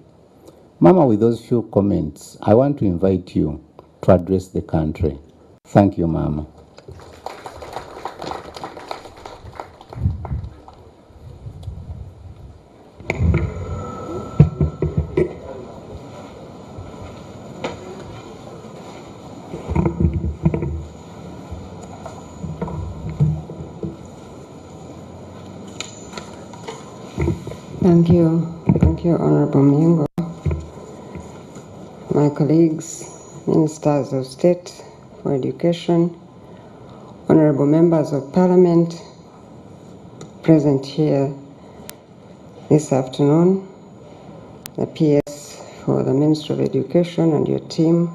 S7: Mama, with those few comments, I want to invite you to address the country. Thank you, Mama.
S6: Thank you, Honorable Miingo. My colleagues, Ministers of State for Education, Honorable Members of Parliament present here this afternoon, the PS for the Ministry of Education and your team,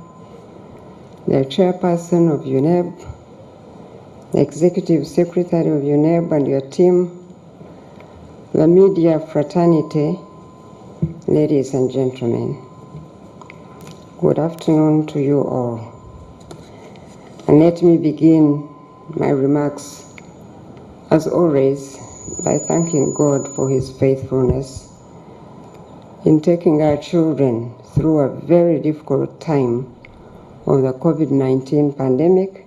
S6: the Chairperson of UNEB, the Executive Secretary of UNEB and your team, the media fraternity, ladies and gentlemen, good afternoon to you all. And let me begin my remarks, as always, by thanking God for His faithfulness in taking our children through a very difficult time of the COVID-19 pandemic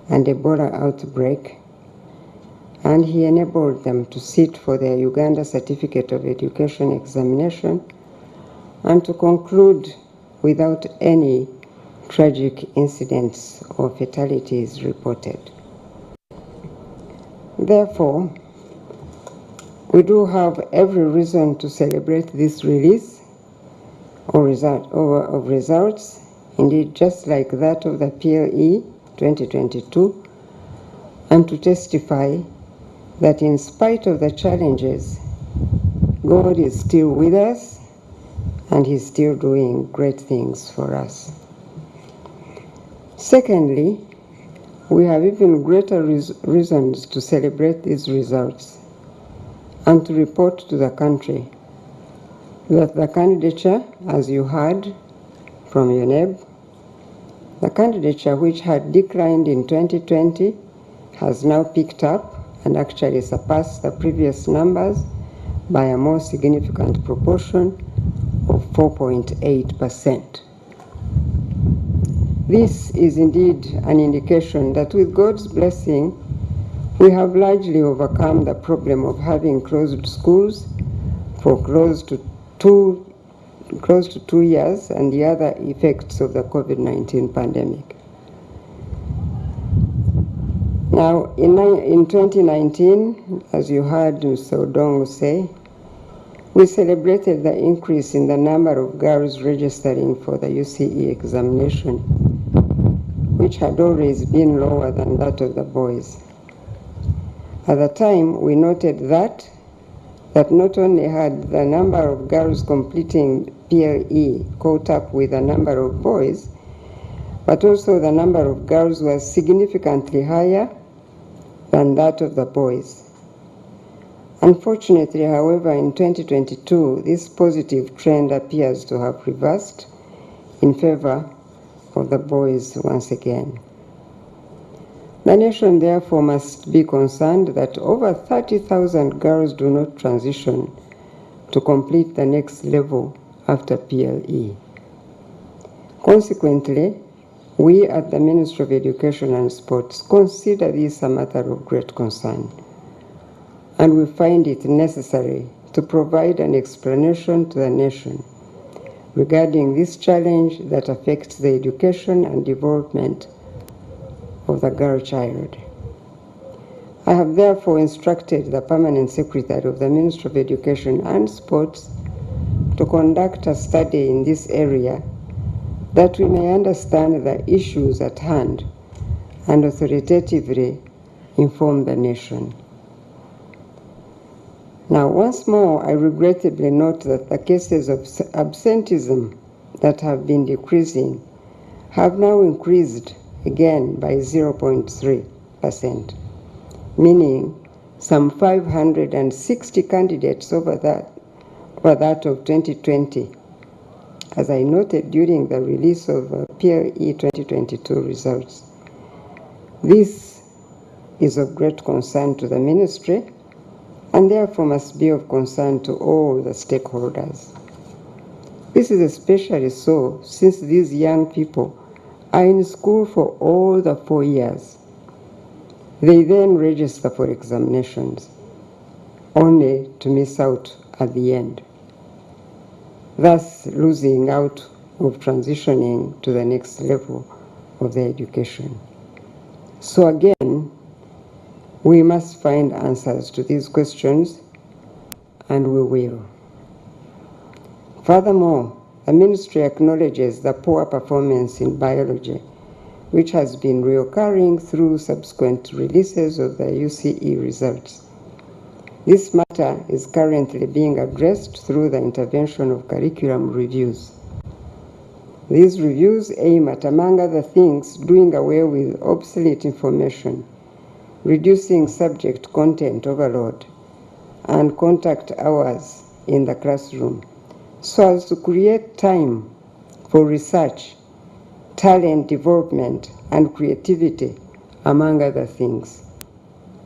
S6: and Ebola outbreak, and He enabled them to sit for their Uganda Certificate of Education examination and to conclude without any tragic incidents or fatalities reported. Therefore, we do have every reason to celebrate this release of results, indeed just like that of the PLE 2022, and to testify that in spite of the challenges, God is still with us and He's still doing great things for us. Secondly, we have even greater reasons to celebrate these results and to report to the country that the candidature, as you heard from UNEB, the candidature which had declined in 2020 has now picked up and actually surpassed the previous numbers by a more significant proportion of 4.8%. This is indeed an indication that with God's blessing, we have largely overcome the problem of having closed schools for close to two years and the other effects of the COVID-19 pandemic. Now, in 2019, as you heard Mr. Odongo say, we celebrated the increase in the number of girls registering for the UCE examination, which had always been lower than that of the boys. At the time, we noted that not only had the number of girls completing PLE caught up with the number of boys, but also the number of girls was significantly higher than that of the boys. Unfortunately, however, in 2022, this positive trend appears to have reversed in favor of the boys once again. The nation therefore must be concerned that over 30,000 girls do not transition to complete the next level after PLE. Consequently, we at the Ministry of Education and Sports consider this a matter of great concern, and we find it necessary to provide an explanation to the nation regarding this challenge that affects the education and development of the girl child. I have therefore instructed the Permanent Secretary of the Ministry of Education and Sports to conduct a study in this area that we may understand the issues at hand and authoritatively inform the nation. Now, once more, I regrettably note that the cases of absenteeism that have been decreasing have now increased again by 0.3%, meaning some 560 candidates over that of 2020, as I noted during the release of PLE 2022 results. This is of great concern to the ministry and therefore must be of concern to all the stakeholders. This is especially so since these young people are in school for all the 4 years. They then register for examinations, only to miss out at the end, thus losing out of transitioning to the next level of their education. So again, we must find answers to these questions, and we will. Furthermore, the ministry acknowledges the poor performance in biology, which has been reoccurring through subsequent releases of the UCE results. This matter is currently being addressed through the intervention of curriculum reviews. These reviews aim at, among other things, doing away with obsolete information reducing subject content overload, and contact hours in the classroom, so as to create time for research, talent development, and creativity, among other things.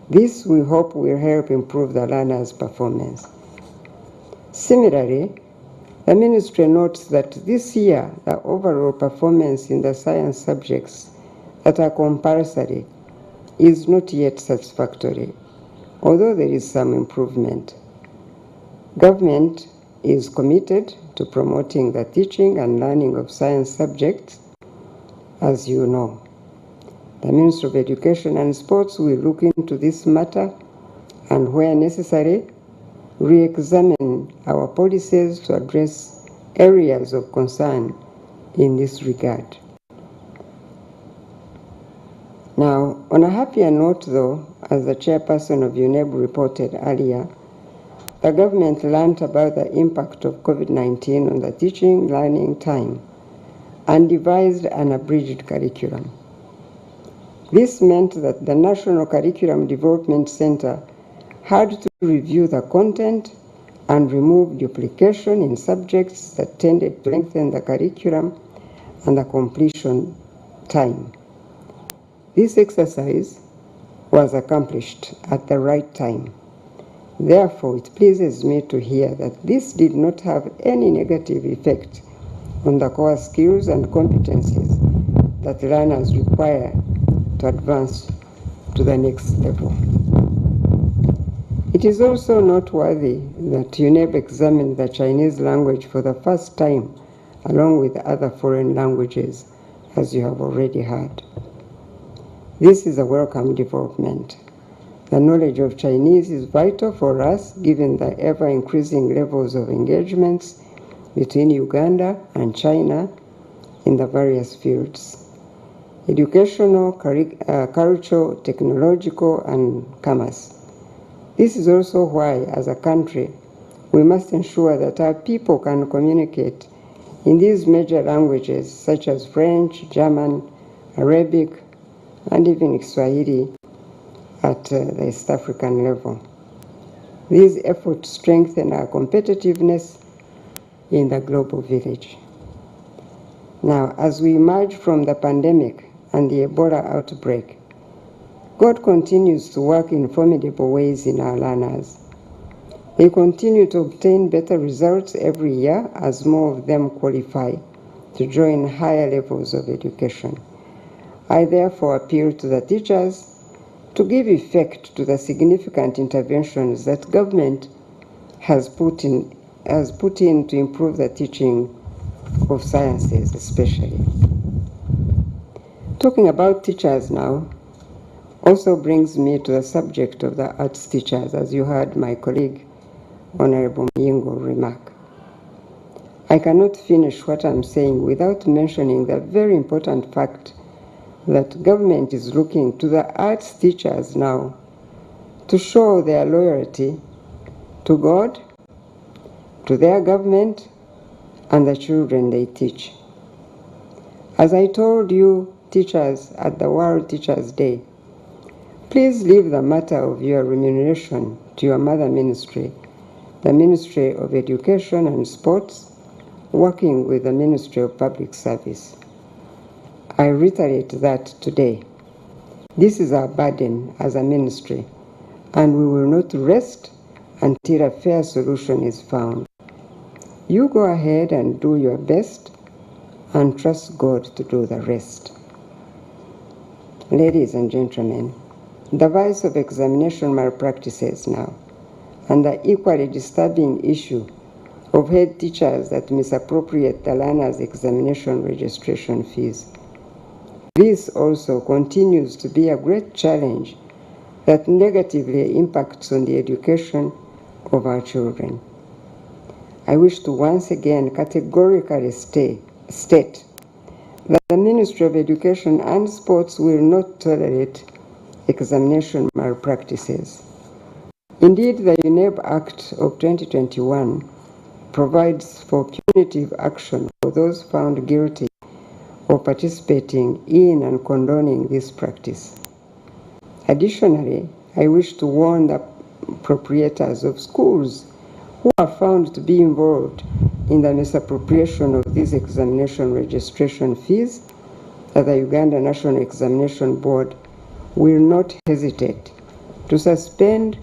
S6: This, we hope, will help improve the learners' performance. Similarly, the Ministry notes that this year, the overall performance in the science subjects that are compulsory is not yet satisfactory, although there is some improvement. Government is committed to promoting the teaching and learning of science subjects, as you know. The Ministry of Education and Sports will look into this matter and, where necessary, re-examine our policies to address areas of concern in this regard. Now, on a happier note though, as the chairperson of UNEB reported earlier, the government learned about the impact of COVID-19 on the teaching learning time and devised an abridged curriculum. This meant that the National Curriculum Development Center had to review the content and remove duplication in subjects that tended to lengthen the curriculum and the completion time. This exercise was accomplished at the right time. Therefore, it pleases me to hear that this did not have any negative effect on the core skills and competencies that learners require to advance to the next level. It is also noteworthy that UNEB examined the Chinese language for the first time, along with other foreign languages, as you have already heard. This is a welcome development. The knowledge of Chinese is vital for us, given the ever-increasing levels of engagements between Uganda and China in the various fields: educational, cultural, technological, and commerce. This is also why, as a country, we must ensure that our people can communicate in these major languages such as French, German, Arabic, and even Swahili at the East African level. These efforts strengthen our competitiveness in the global village. Now, as we emerge from the pandemic and the Ebola outbreak, God continues to work in formidable ways in our learners. They continue to obtain better results every year as more of them qualify to join higher levels of education. I therefore appeal to the teachers to give effect to the significant interventions that government has put in to improve the teaching of sciences especially. Talking about teachers now also brings me to the subject of the arts teachers, as you heard my colleague, Honorable Muyingo, remark. I cannot finish what I'm saying without mentioning the very important fact that government is looking to the arts teachers now to show their loyalty to God, to their government, and the children they teach. As I told you, teachers, at the World Teachers' Day, please leave the matter of your remuneration to your mother ministry, the Ministry of Education and Sports, working with the Ministry of Public Service. I reiterate that today. This is our burden as a ministry, and we will not rest until a fair solution is found. You go ahead and do your best and trust God to do the rest. Ladies and gentlemen, the rise of examination malpractices now, and the equally disturbing issue of head teachers that misappropriate the learners' examination registration fees. This also continues to be a great challenge that negatively impacts on the education of our children. I wish to once again categorically state that the Ministry of Education and Sports will not tolerate examination malpractices. Indeed, the UNEB Act of 2021 provides for punitive action for those found guilty of participating in and condoning this practice. Additionally, I wish to warn the proprietors of schools who are found to be involved in the misappropriation of these examination registration fees that the Uganda National Examination Board will not hesitate to suspend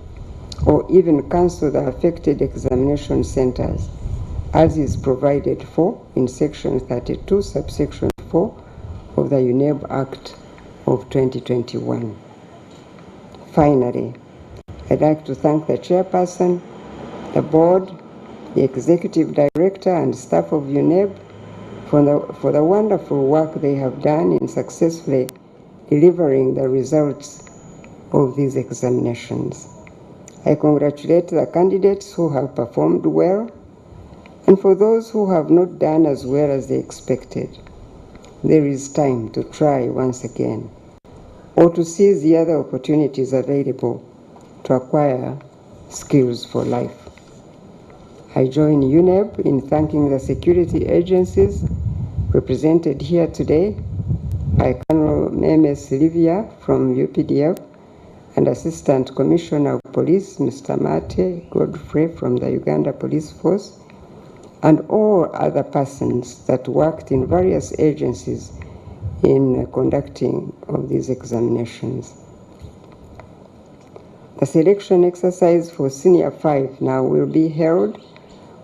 S6: or even cancel the affected examination centers, as is provided for in Section 32, subsection 4 of the UNEB Act of 2021. Finally, I'd like to thank the chairperson, the board, the executive director, and staff of UNEB for the wonderful work they have done in successfully delivering the results of these examinations. I congratulate the candidates who have performed well, and for those who have not done as well as they expected, there is time to try once again, or to seize the other opportunities available to acquire skills for life. I join UNEB in thanking the security agencies represented here today by Colonel Memes Livia from UPDF and Assistant Commissioner of Police Mr. Mate Godfrey from the Uganda Police Force, and all other persons that worked in various agencies in conducting of these examinations. The selection exercise for Senior 5 now will be held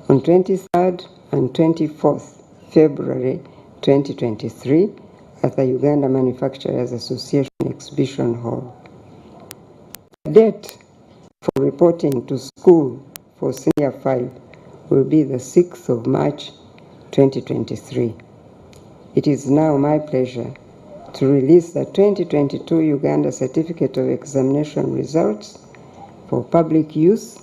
S6: on 23rd and 24th February 2023 at the Uganda Manufacturers Association Exhibition Hall. The date for reporting to school for Senior 5 will be the 6th of March 2023. It is now my pleasure to release the 2022 Uganda Certificate of Examination results for public use.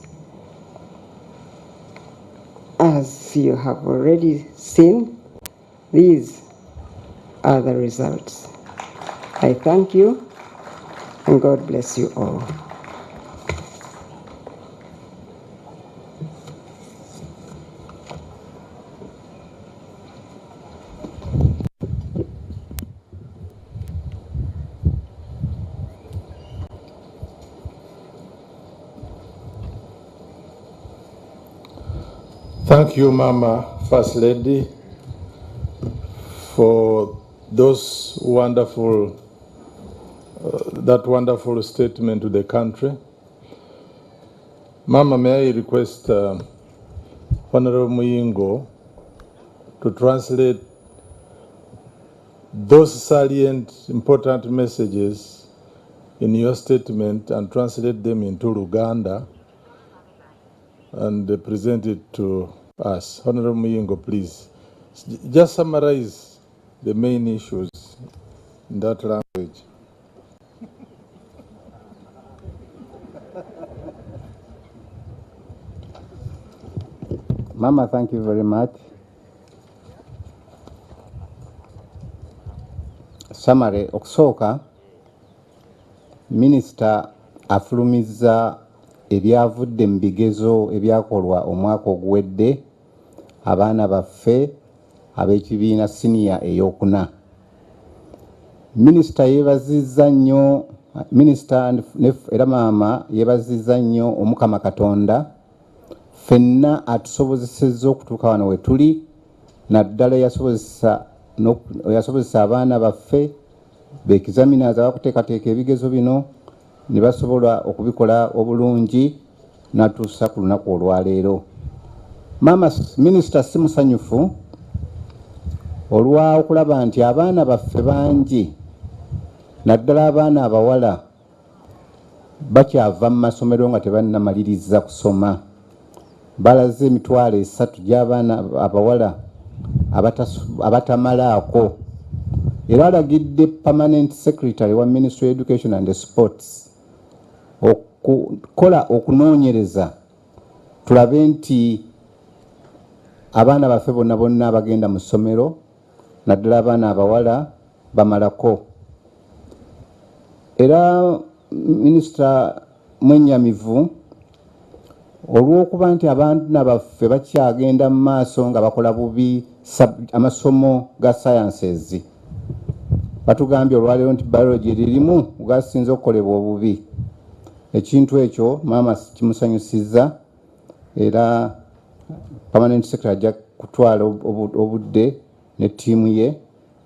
S6: As you have already seen, these are the results. I thank you, and God bless you all.
S2: Thank you, Mama First Lady, for those wonderful, that wonderful statement to the country. Mama, may I request Honorable Muyingo to translate those salient, important messages in your statement and translate them into Luganda and present it to us. Honorable Muyingo, please. Just summarize the main issues in that language.
S7: Mama, thank you very much. Summary, okusooka, Minister afulumiza ebyavudde mu bigezo ebyakolwa omwaka oguwedde abaana baffe ab'ekibiina siniya ey'okuna. Minisita yeebazizza nnyo, Minisita era Maama yeebazizza nnyo Omukama Katonda ffenna atusobozesezza okutuuka wano we tuli, naddala yasobozesa abaana baffe beekizaminiza abakuteekateeka ebigezo bino ne basobola okubikola obulungi n'atuusa ku lunaku olwaleero. Maama Minisita si musanyufu olwa okulaba nti abaana baffe bangi naddala abaana abawala bakyava mu masomero nga tebannamaliriza kusoma. Balaze emitwalo 3 gy'abaana abawala abatamalaako. Era alagidde Permanent Secretary wa Ministry of Education and Sports okukola okunoonyereza tulabe nti abaana baffe bonna bonna abagenda mu ssomero naddala abaana abawala bamalako. Era Minisita mwennyamivu olw'okuba nti abaana baffe bakyagenda mu maaso nga bakola bubi amasomo ga sciences. batugambye olwaleero nti biology lirimu gasinze okukolebwa obubi. Ekintu ekyo maama kimusanyusizza era permanent secretary ajja kutwala obudde ne ttiimu ye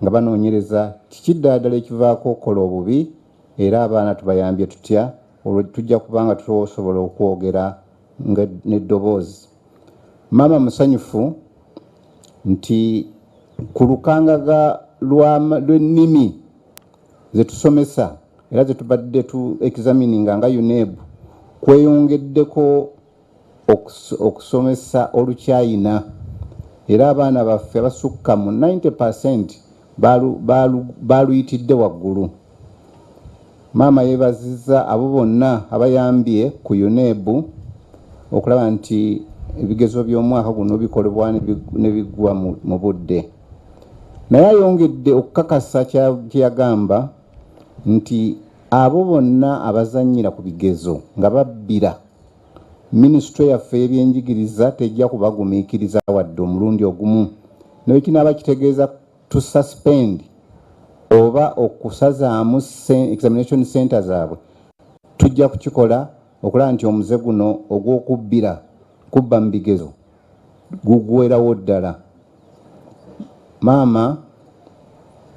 S7: nga banoonyereza kiki ddala ekivaako okukola obubi era abaana tubayambye tutya olwo tujja kubanga tusobola okwogera n'eddoboozi. Maama musanyufu nti ku lukangaga lw'ennimi ze tusomesa era ze tubadde tu examininga nga UNEB kweyongeddeko okusomesa Oluchayina era abaana baffe abasukka mu 90% baaluyitidde waggulu. Maama yeebazizza abo bonna abayambye ku UNEB okulaba nti ebigezo by'omwaka guno bikolebwa ne biggwa mu budde. Naye ayongedde okukakasa kye yagamba nti abo bonna abazannyira ku bigezo nga babbira minisitule yaffe y'ebyenjigiriza tejja kubagumiikiriza wadde omulundi ogumu. Naye kinaaba kitegeeza to suspend oba okusazaamu examination center zaabwe tujja kukikola okulaba nti omuze guno ogw'okubbira kubba mu bigezo guggweerawo ddala. Maama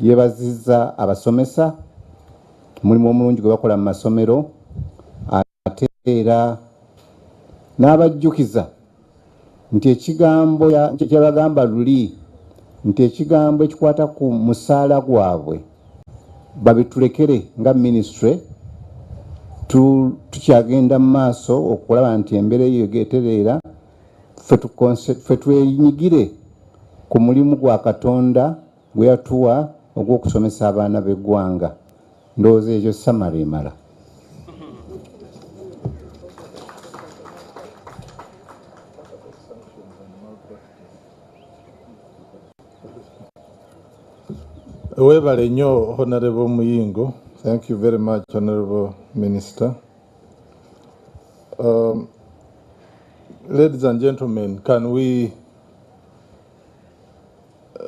S7: yeebazizza abasomesa mulimu omulungi gwe bakola mu masomero ate era n'abajjukiza nti ekigambo kyabagamba luli nti ekigambo ekikwata ku musaala gwabwe babitulekere nga ministry tukyagenda mu maaso okulaba nti embeera eyo egeetereera ffe twenyigire ku mulimu gwa Katonda gwe yatuwa ogw'okusomesa abaana b'eggwanga. Ndowooza ekyo samala emala.
S2: Webale nnyo Honorable Muyingo. Thank you very much, Honorable Minister. Ladies and gentlemen, can we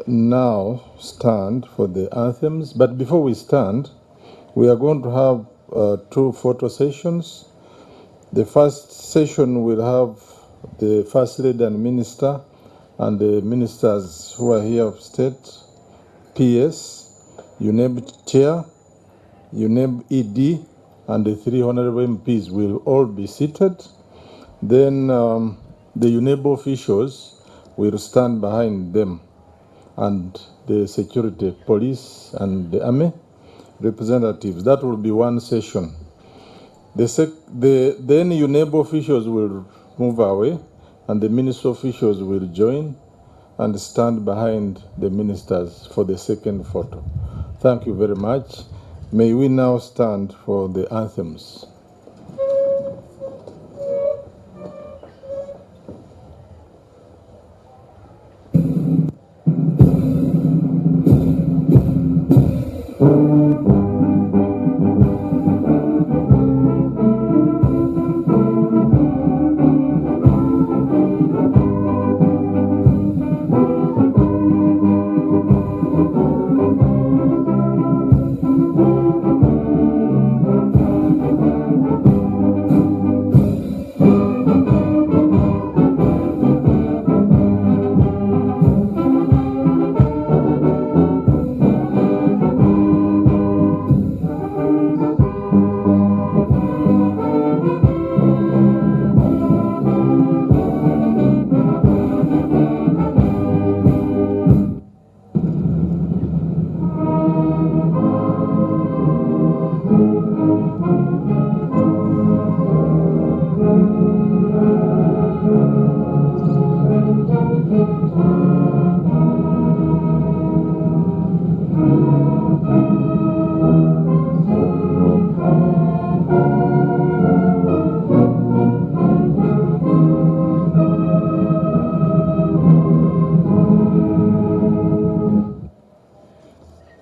S2: now stand for the anthems? But before we stand, we are going to have 2 photo sessions. The first session will have the First Lady and Minister and the ministers who are here of state, PS, UNEB Chair, UNEB ED, and the 3 honorable MPs will all be seated. Then the UNEB officials will stand behind them, and the security, police, and the army representatives. That will be one session. Then UNEB officials will move away, and the minister officials will join and stand behind the ministers for the second photo. Thank you very much. May we now stand for the anthems.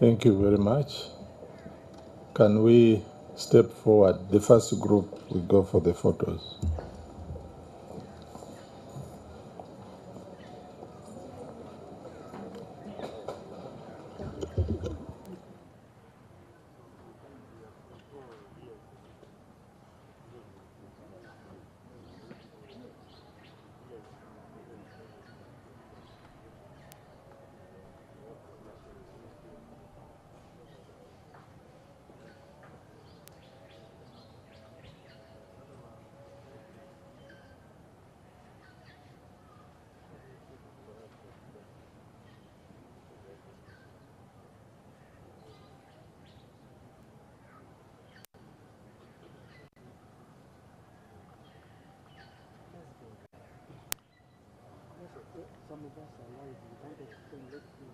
S2: Thank you very much. Can we step forward? The first group will go for the photos.
S8: some of us are live. We can't explain. Let's see.